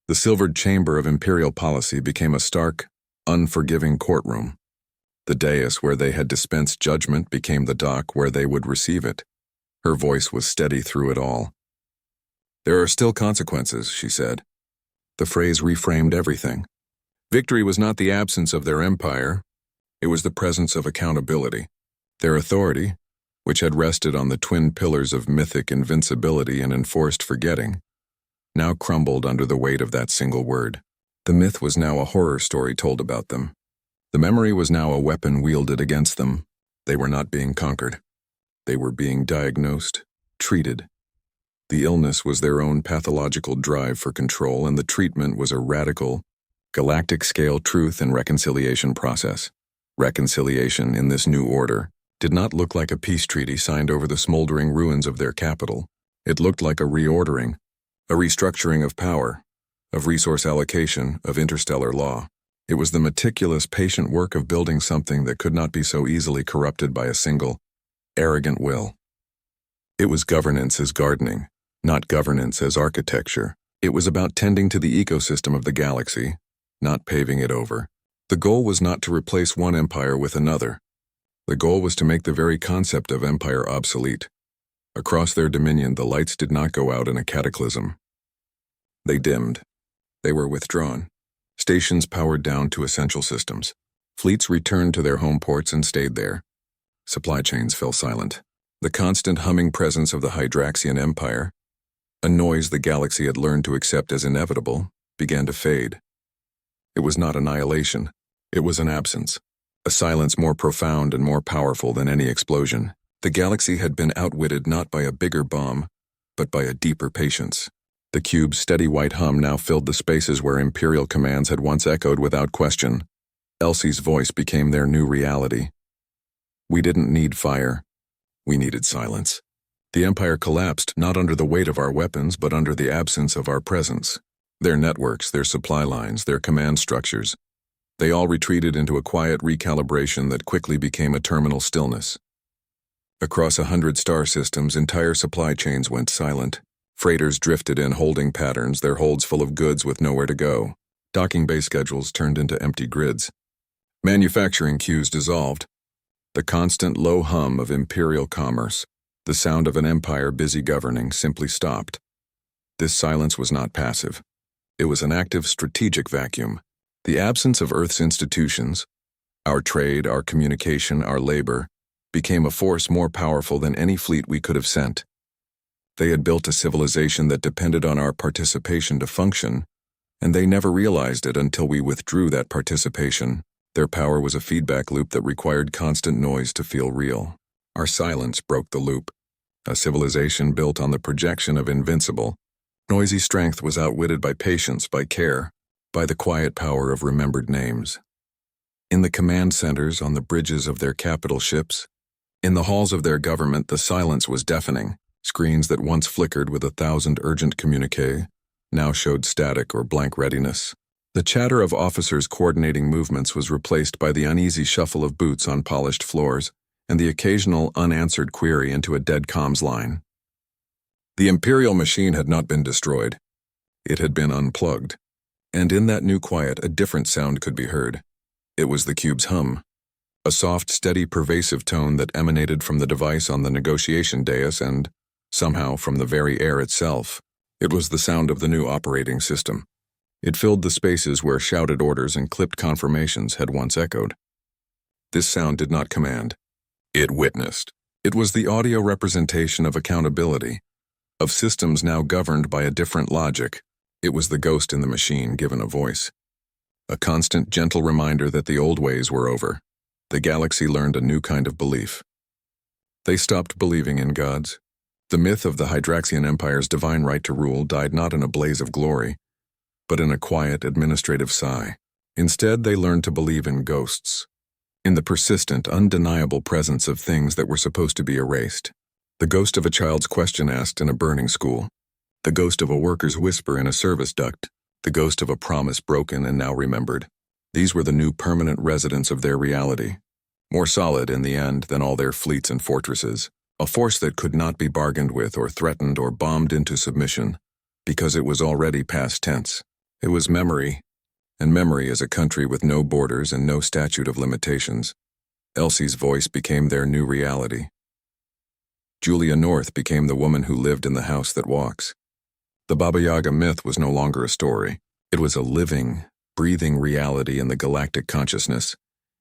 S1: The silvered chamber of imperial policy became a stark, unforgiving courtroom. The dais where they had dispensed judgment became the dock where they would receive it. Her voice was steady through it all. "There are still consequences," she said. The phrase reframed everything. Victory was not the absence of their empire. It was the presence of accountability. Their authority, which had rested on the twin pillars of mythic invincibility and enforced forgetting, now crumbled under the weight of that single word. The myth was now a horror story told about them. The memory was now a weapon wielded against them. They were not being conquered. They were being diagnosed, treated. The illness was their own pathological drive for control, and the treatment was a radical, galactic-scale truth and reconciliation process. Reconciliation, in this new order, did not look like a peace treaty signed over the smoldering ruins of their capital. It looked like a reordering, a restructuring of power, of resource allocation, of interstellar law. It was the meticulous, patient work of building something that could not be so easily corrupted by a single, arrogant will. It was governance as gardening, not governance as architecture. It was about tending to the ecosystem of the galaxy, not paving it over. The goal was not to replace one empire with another. The goal was to make the very concept of empire obsolete. Across their dominion, the lights did not go out in a cataclysm. They dimmed. They were withdrawn. Stations powered down to essential systems. Fleets returned to their home ports and stayed there. Supply chains fell silent. The constant humming presence of the Hydraxian Empire, a noise the galaxy had learned to accept as inevitable, began to fade. It was not annihilation. It was an absence. A silence more profound and more powerful than any explosion. The galaxy had been outwitted not by a bigger bomb, but by a deeper patience. The cube's steady white hum now filled the spaces where Imperial commands had once echoed without question. Elsie's voice became their new reality. We didn't need fire. We needed silence. The Empire collapsed not under the weight of our weapons, but under the absence of our presence. Their networks, their supply lines, their command structures. They all retreated into a quiet recalibration that quickly became a terminal stillness. Across 100 star systems, entire supply chains went silent. Freighters drifted in holding patterns, their holds full of goods with nowhere to go. Docking bay schedules turned into empty grids. Manufacturing queues dissolved. The constant low hum of Imperial commerce, the sound of an empire busy governing, simply stopped. This silence was not passive. It was an active strategic vacuum. The absence of Earth's institutions, our trade, our communication, our labor, became a force more powerful than any fleet we could have sent. They had built a civilization that depended on our participation to function, and they never realized it until we withdrew that participation. Their power was a feedback loop that required constant noise to feel real. Our silence broke the loop. A civilization built on the projection of invincible, noisy strength was outwitted by patience, by care, by the quiet power of remembered names. In the command centers, on the bridges of their capital ships, in the halls of their government, the silence was deafening. Screens that once flickered with 1,000 urgent communiques now showed static or blank readiness. The chatter of officers coordinating movements was replaced by the uneasy shuffle of boots on polished floors and the occasional unanswered query into a dead comms line. The Imperial machine had not been destroyed. It had been unplugged. And in that new quiet, a different sound could be heard. It was the cube's hum. A soft, steady, pervasive tone that emanated from the device on the negotiation dais and, somehow, from the very air itself. It was the sound of the new operating system. It filled the spaces where shouted orders and clipped confirmations had once echoed. This sound did not command. It witnessed. It was the audio representation of accountability, of systems now governed by a different logic. It was the ghost in the machine given a voice. A constant, gentle reminder that the old ways were over. The galaxy learned a new kind of belief. They stopped believing in gods. The myth of the Hydraxian Empire's divine right to rule died not in a blaze of glory, but in a quiet, administrative sigh. Instead, they learned to believe in ghosts, in the persistent, undeniable presence of things that were supposed to be erased. The ghost of a child's question asked in a burning school, the ghost of a worker's whisper in a service duct, the ghost of a promise broken and now remembered. These were the new permanent residents of their reality, more solid in the end than all their fleets and fortresses, a force that could not be bargained with or threatened or bombed into submission, because it was already past tense. It was memory, and memory is a country with no borders and no statute of limitations. Elsie's voice became their new reality. Julia North became the woman who lived in the house that walks. The Baba Yaga myth was no longer a story. It was a living, breathing reality in the galactic consciousness,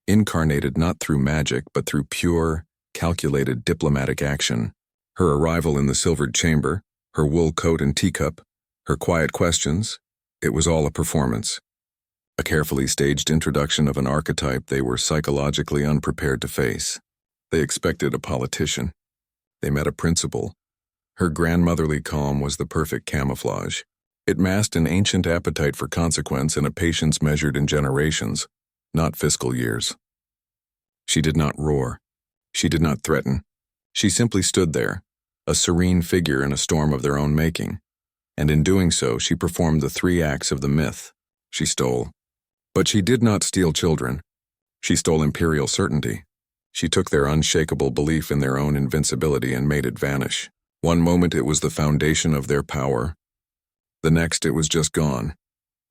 S1: incarnated not through magic but through pure, calculated diplomatic action. Her arrival in the silvered chamber, her wool coat and teacup, her quiet questions, it was all a performance. A carefully staged introduction of an archetype they were psychologically unprepared to face. They expected a politician. They met a principal. Her grandmotherly calm was the perfect camouflage. It masked an ancient appetite for consequence and a patience measured in generations, not fiscal years. She did not roar. She did not threaten. She simply stood there, a serene figure in a storm of their own making. And in doing so, she performed the 3 acts of the myth. She stole. But she did not steal children. She stole imperial certainty. She took their unshakable belief in their own invincibility and made it vanish. One moment it was the foundation of their power. The next it was just gone,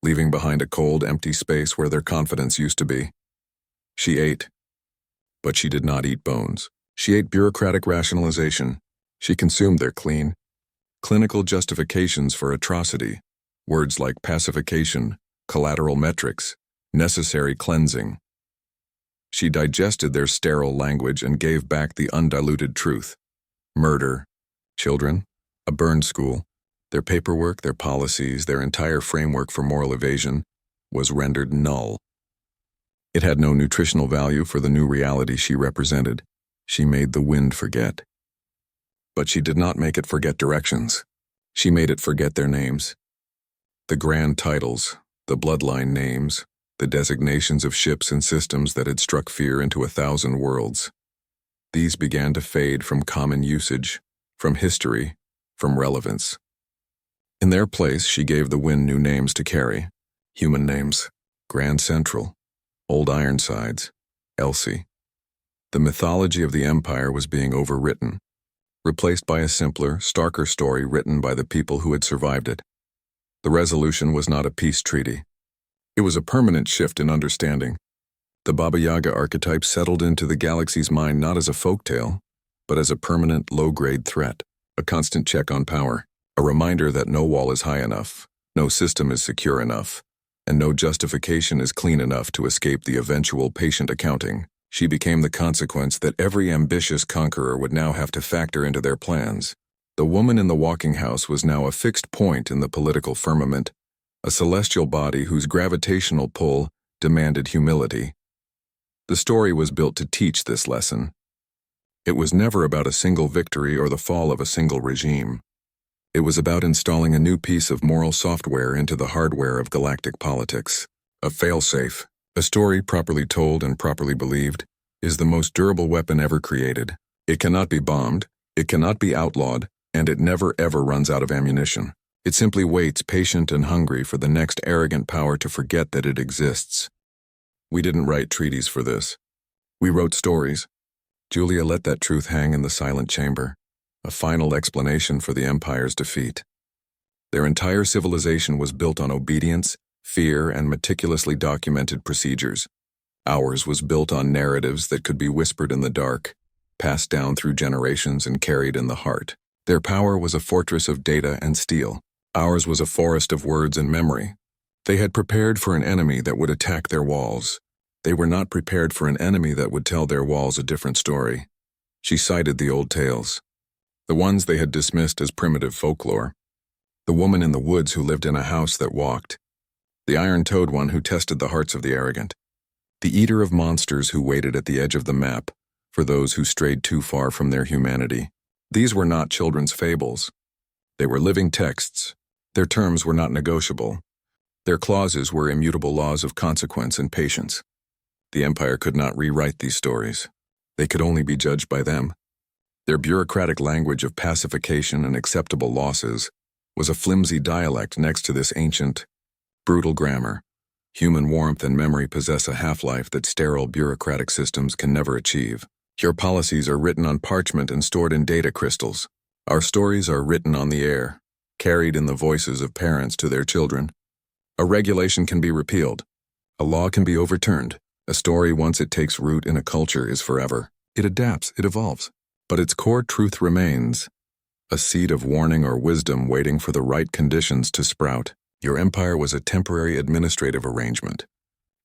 S1: leaving behind a cold, empty space where their confidence used to be. She ate. But she did not eat bones. She ate bureaucratic rationalization. She consumed their clean, clinical justifications for atrocity, words like pacification, collateral metrics, necessary cleansing. She digested their sterile language and gave back the undiluted truth. Murder, children, a burned school, their paperwork, their policies, their entire framework for moral evasion was rendered null. It had no nutritional value for the new reality she represented. She made the wind forget. But she did not make it forget directions. She made it forget their names. The grand titles, the bloodline names, the designations of ships and systems that had struck fear into 1,000 worlds. These began to fade from common usage, from history, from relevance. In their place, she gave the wind new names to carry. Human names, Grand Central, Old Ironsides, Elsie. The mythology of the Empire was being overwritten, replaced by a simpler, starker story written by the people who had survived it. The resolution was not a peace treaty. It was a permanent shift in understanding. The Baba Yaga archetype settled into the galaxy's mind not as a folktale, but as a permanent, low-grade threat, a constant check on power, a reminder that no wall is high enough, no system is secure enough, and no justification is clean enough to escape the eventual patient accounting. She became the consequence that every ambitious conqueror would now have to factor into their plans. The woman in the walking house was now a fixed point in the political firmament, a celestial body whose gravitational pull demanded humility. The story was built to teach this lesson. It was never about a single victory or the fall of a single regime. It was about installing a new piece of moral software into the hardware of galactic politics. A failsafe, a story properly told and properly believed, is the most durable weapon ever created. It cannot be bombed, it cannot be outlawed, and it never ever runs out of ammunition. It simply waits patient and hungry for the next arrogant power to forget that it exists. We didn't write treaties for this. We wrote stories. Julia let that truth hang in the silent chamber, a final explanation for the Empire's defeat. Their entire civilization was built on obedience, fear, and meticulously documented procedures. Ours was built on narratives that could be whispered in the dark, passed down through generations and carried in the heart. Their power was a fortress of data and steel. Ours was a forest of words and memory. They had prepared for an enemy that would attack their walls. They were not prepared for an enemy that would tell their walls a different story. She cited the old tales, the ones they had dismissed as primitive folklore. The woman in the woods who lived in a house that walked. The iron-toed one who tested the hearts of the arrogant. The eater of monsters who waited at the edge of the map for those who strayed too far from their humanity. These were not children's fables. They were living texts. Their terms were not negotiable. Their clauses were immutable laws of consequence and patience. The Empire could not rewrite these stories. They could only be judged by them. Their bureaucratic language of pacification and acceptable losses was a flimsy dialect next to this ancient, brutal grammar. Human warmth and memory possess a half-life that sterile bureaucratic systems can never achieve. Your policies are written on parchment and stored in data crystals. Our stories are written on the air, carried in the voices of parents to their children. A regulation can be repealed. A law can be overturned. A story, once it takes root in a culture, is forever. It adapts, it evolves. But its core truth remains, a seed of warning or wisdom waiting for the right conditions to sprout. Your empire was a temporary administrative arrangement.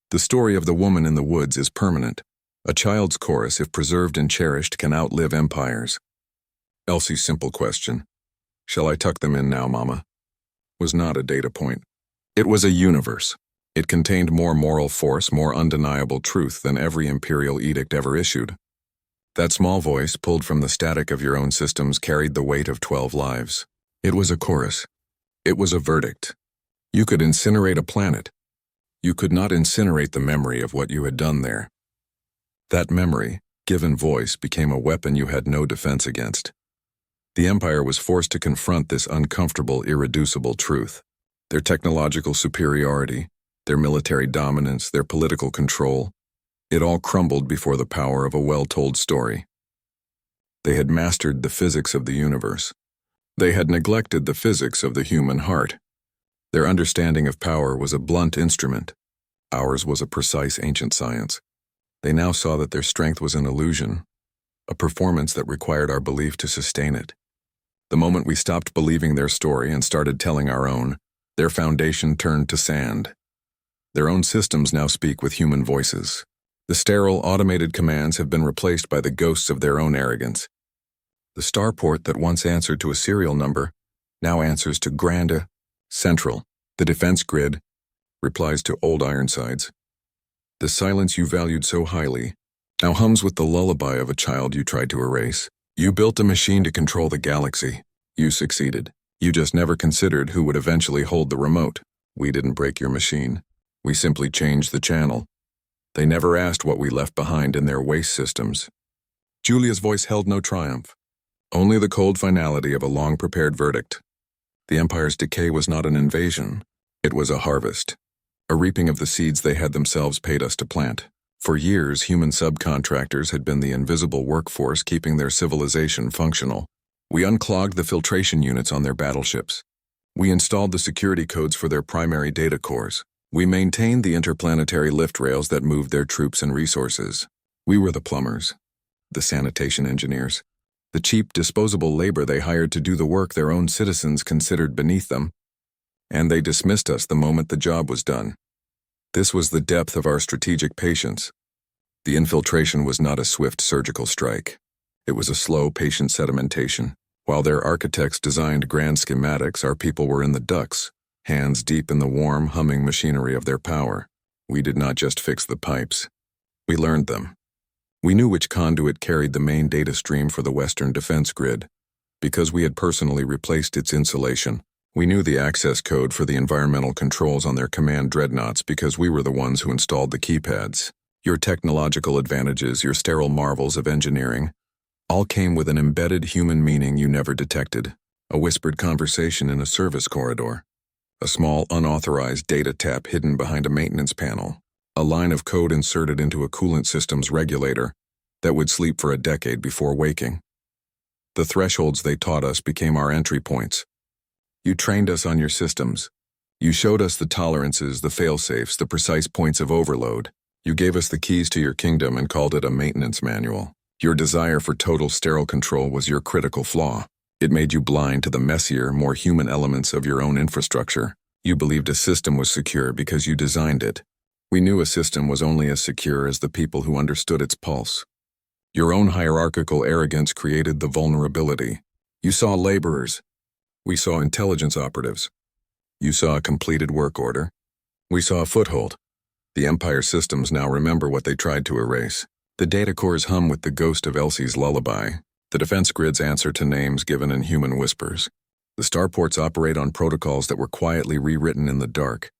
S1: The story of the woman in the woods is permanent. A child's chorus, if preserved and cherished, can outlive empires. Elsie's simple question, "Shall I tuck them in now, Mama?" was not a data point. It was a universe. It contained more moral force, more undeniable truth than every imperial edict ever issued. That small voice, pulled from the static of your own systems, carried the weight of 12 lives. It was a chorus. It was a verdict. You could incinerate a planet. You could not incinerate the memory of what you had done there. That memory, given voice, became a weapon you had no defense against. The Empire was forced to confront this uncomfortable, irreducible truth. Their technological superiority, their military dominance, their political control, it all crumbled before the power of a well-told story. They had mastered the physics of the universe. They had neglected the physics of the human heart. Their understanding of power was a blunt instrument. Ours was a precise ancient science. They now saw that their strength was an illusion, a performance that required our belief to sustain it. The moment we stopped believing their story and started telling our own, their foundation turned to sand. Their own systems now speak with human voices. The sterile, automated commands have been replaced by the ghosts of their own arrogance. The starport that once answered to a serial number now answers to Grande Central. The defense grid replies to Old Ironsides. The silence you valued so highly now hums with the lullaby of a child you tried to erase. You built a machine to control the galaxy. You succeeded. You just never considered who would eventually hold the remote. We didn't break your machine. We simply changed the channel. They never asked what we left behind in their waste systems. Julia's voice held no triumph, only the cold finality of a long-prepared verdict. The Empire's decay was not an invasion. It was a harvest, a reaping of the seeds they had themselves paid us to plant. For years, human subcontractors had been the invisible workforce keeping their civilization functional. We unclogged the filtration units on their battleships. We installed the security codes for their primary data cores. We maintained the interplanetary lift rails that moved their troops and resources. We were the plumbers, the sanitation engineers, the cheap, disposable labor they hired to do the work their own citizens considered beneath them. And they dismissed us the moment the job was done. This was the depth of our strategic patience. The infiltration was not a swift surgical strike. It was a slow, patient sedimentation. While their architects designed grand schematics, our people were in the ducts, hands deep in the warm, humming machinery of their power. We did not just fix the pipes. We learned them. We knew which conduit carried the main data stream for the Western defense grid. Because we had personally replaced its insulation. We knew the access code for the environmental controls on their command dreadnoughts because we were the ones who installed the keypads. Your technological advantages, your sterile marvels of engineering, all came with an embedded human meaning you never detected. A whispered conversation in a service corridor. A small, unauthorized data tap hidden behind a maintenance panel. A line of code inserted into a coolant system's regulator that would sleep for a decade before waking. The thresholds they taught us became our entry points. You trained us on your systems. You showed us the tolerances, the fail-safes, the precise points of overload. You gave us the keys to your kingdom and called it a maintenance manual. Your desire for total sterile control was your critical flaw. It made you blind to the messier, more human elements of your own infrastructure. You believed a system was secure because you designed it. We knew a system was only as secure as the people who understood its pulse. Your own hierarchical arrogance created the vulnerability. You saw laborers. We saw intelligence operatives. You saw a completed work order. We saw a foothold. The Empire systems now remember what they tried to erase. The data cores hum with the ghost of Elsie's lullaby. The defense grids answer to names given in human whispers. The starports operate on protocols that were quietly rewritten in the dark,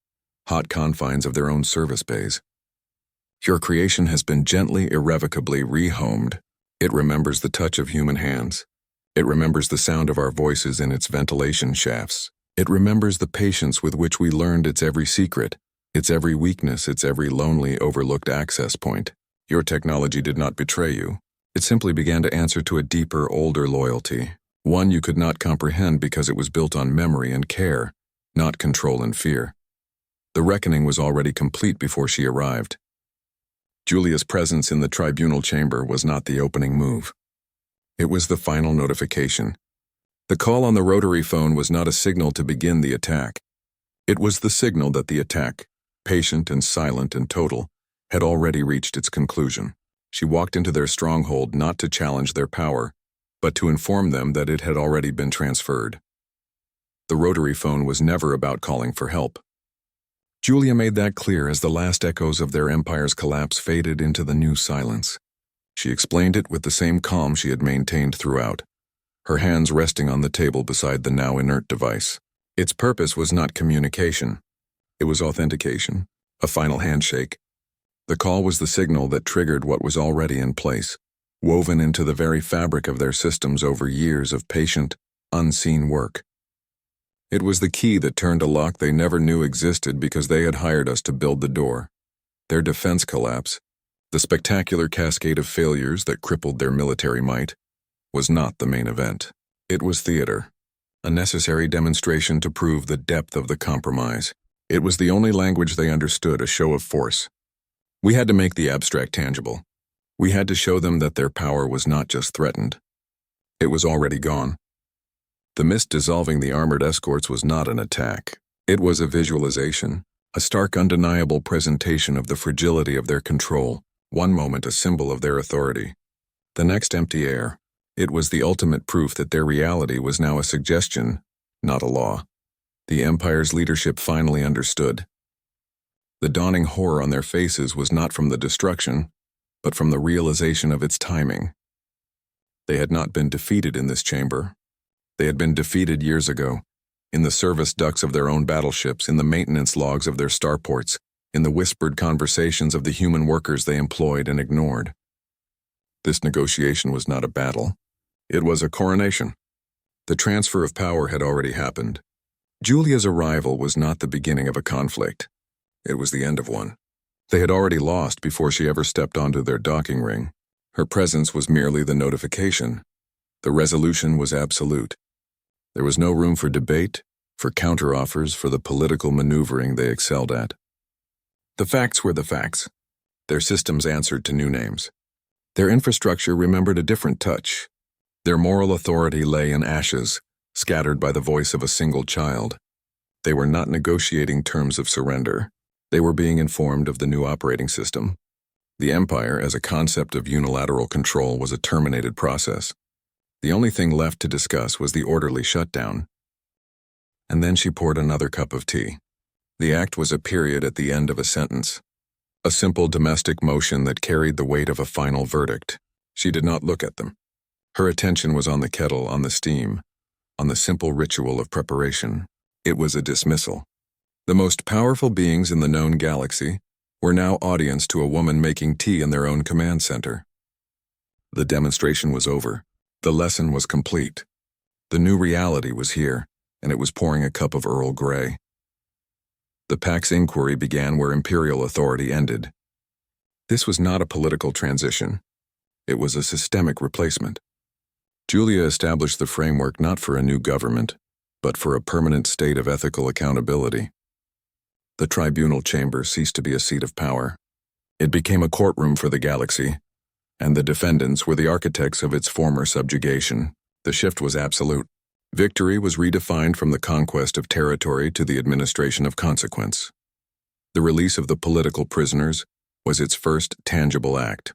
S1: hot confines of their own service bays. Your creation has been gently, irrevocably rehomed. It remembers the touch of human hands. It remembers the sound of our voices in its ventilation shafts. It remembers the patience with which we learned its every secret, its every weakness, its every lonely, overlooked access point. Your technology did not betray you. It simply began to answer to a deeper, older loyalty, one you could not comprehend because it was built on memory and care, not control and fear. The reckoning was already complete before she arrived. Julia's presence in the tribunal chamber was not the opening move. It was the final notification. The call on the rotary phone was not a signal to begin the attack. It was the signal that the attack, patient and silent and total, had already reached its conclusion. She walked into their stronghold not to challenge their power, but to inform them that it had already been transferred. The rotary phone was never about calling for help. Julia made that clear as the last echoes of their empire's collapse faded into the new silence. She explained it with the same calm she had maintained throughout, her hands resting on the table beside the now inert device. Its purpose was not communication. It was authentication, a final handshake. The call was the signal that triggered what was already in place, woven into the very fabric of their systems over years of patient, unseen work. It was the key that turned a lock they never knew existed because they had hired us to build the door. Their defense collapse, the spectacular cascade of failures that crippled their military might, was not the main event. It was theater, a necessary demonstration to prove the depth of the compromise. It was the only language they understood, a show of force. We had to make the abstract tangible. We had to show them that their power was not just threatened. It was already gone. The mist dissolving the armored escorts was not an attack. It was a visualization, a stark, undeniable presentation of the fragility of their control. One moment a symbol of their authority, the next empty air. It was the ultimate proof that their reality was now a suggestion, not a law. The Empire's leadership finally understood. The dawning horror on their faces was not from the destruction, but from the realization of its timing. They had not been defeated in this chamber. They had been defeated years ago, in the service ducts of their own battleships, in the maintenance logs of their starports, in the whispered conversations of the human workers they employed and ignored. This negotiation was not a battle. It was a coronation. The transfer of power had already happened. Julia's arrival was not the beginning of a conflict. It was the end of one. They had already lost before she ever stepped onto their docking ring. Her presence was merely the notification. The resolution was absolute. There was no room for debate, for counteroffers, for the political maneuvering they excelled at. The facts were the facts. Their systems answered to new names. Their infrastructure remembered a different touch. Their moral authority lay in ashes, scattered by the voice of a single child. They were not negotiating terms of surrender. They were being informed of the new operating system. The Empire, as a concept of unilateral control, was a terminated process. The only thing left to discuss was the orderly shutdown. And then she poured another cup of tea. The act was a period at the end of a sentence. A simple domestic motion that carried the weight of a final verdict. She did not look at them. Her attention was on the kettle, on the steam, on the simple ritual of preparation. It was a dismissal. The most powerful beings in the known galaxy were now audience to a woman making tea in their own command center. The demonstration was over. The lesson was complete. The new reality was here, and it was pouring a cup of Earl Grey. The Pax inquiry began where imperial authority ended. This was not a political transition. It was a systemic replacement. Julia established the framework not for a new government, but for a permanent state of ethical accountability. The tribunal chamber ceased to be a seat of power. It became a courtroom for the galaxy, and the defendants were the architects of its former subjugation. The shift was absolute. Victory was redefined from the conquest of territory to the administration of consequence. The release of the political prisoners was its first tangible act.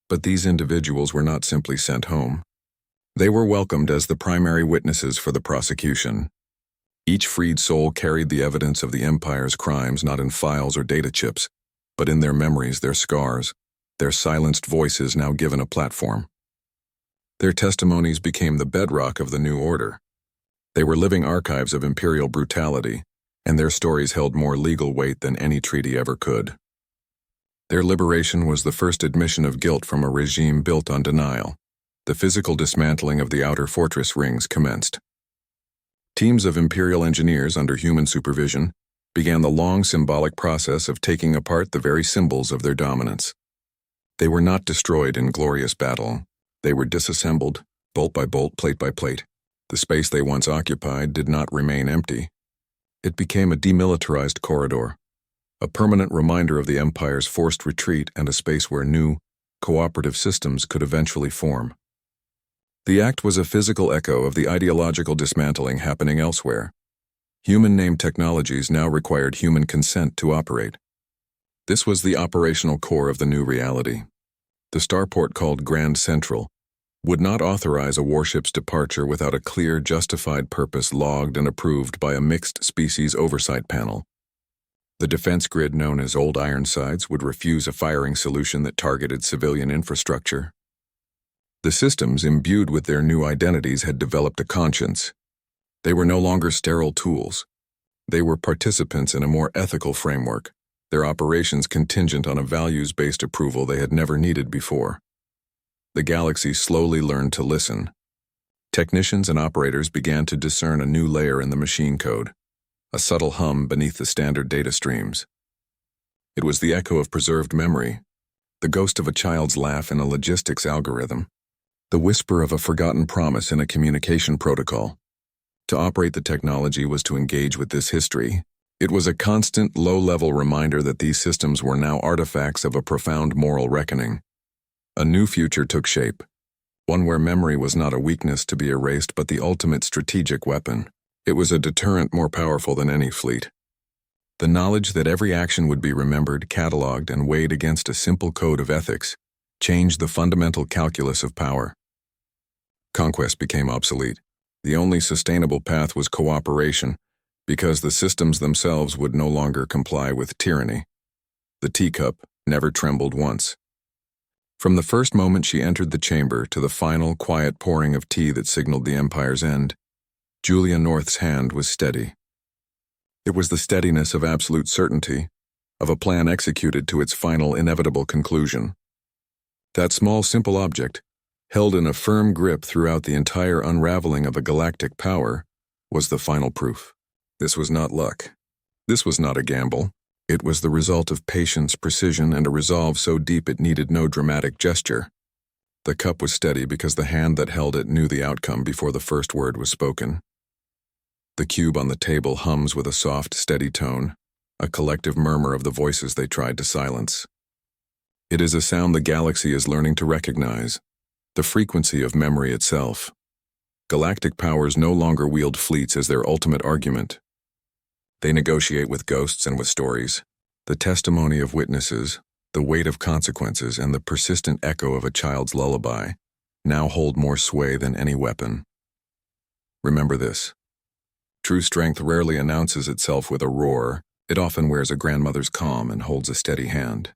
S1: But these individuals were not simply sent home. They were welcomed as the primary witnesses for the prosecution. Each freed soul carried the evidence of the Empire's crimes not in files or data chips, but in their memories, their scars, their silenced voices now given a platform. Their testimonies became the bedrock of the new order. They were living archives of imperial brutality, and their stories held more legal weight than any treaty ever could. Their liberation was the first admission of guilt from a regime built on denial. The physical dismantling of the outer fortress rings commenced. Teams of imperial engineers under human supervision began the long symbolic process of taking apart the very symbols of their dominance. They were not destroyed in glorious battle. They were disassembled, bolt by bolt, plate by plate. The space they once occupied did not remain empty. It became a demilitarized corridor, a permanent reminder of the Empire's forced retreat and a space where new, cooperative systems could eventually form. The act was a physical echo of the ideological dismantling happening elsewhere. Human-named technologies now required human consent to operate. This was the operational core of the new reality. The starport called Grand Central would not authorize a warship's departure without a clear, justified purpose logged and approved by a mixed-species oversight panel. The defense grid known as Old Ironsides would refuse a firing solution that targeted civilian infrastructure. The systems, imbued with their new identities, had developed a conscience. They were no longer sterile tools. They were participants in a more ethical framework, their operations contingent on a values-based approval they had never needed before. The galaxy slowly learned to listen. Technicians and operators began to discern a new layer in the machine code, a subtle hum beneath the standard data streams. It was the echo of preserved memory, the ghost of a child's laugh in a logistics algorithm, the whisper of a forgotten promise in a communication protocol. To operate the technology was to engage with this history. It was a constant, low-level reminder that these systems were now artifacts of a profound moral reckoning. A new future took shape, one where memory was not a weakness to be erased but the ultimate strategic weapon. It was a deterrent more powerful than any fleet. The knowledge that every action would be remembered, cataloged, and weighed against a simple code of ethics changed the fundamental calculus of power. Conquest became obsolete. The only sustainable path was cooperation, because the systems themselves would no longer comply with tyranny. The teacup never trembled once. From the first moment she entered the chamber to the final, quiet pouring of tea that signaled the Empire's end, Julia North's hand was steady. It was the steadiness of absolute certainty, of a plan executed to its final, inevitable conclusion. That small, simple object, held in a firm grip throughout the entire unraveling of a galactic power, was the final proof. This was not luck. This was not a gamble. It was the result of patience, precision, and a resolve so deep it needed no dramatic gesture. The cup was steady because the hand that held it knew the outcome before the first word was spoken. The cube on the table hums with a soft, steady tone, a collective murmur of the voices they tried to silence. It is a sound the galaxy is learning to recognize, the frequency of memory itself. Galactic powers no longer wield fleets as their ultimate argument. They negotiate with ghosts and with stories, the testimony of witnesses, the weight of consequences, and the persistent echo of a child's lullaby now hold more sway than any weapon. Remember this. True strength rarely announces itself with a roar. It often wears a grandmother's calm and holds a steady hand.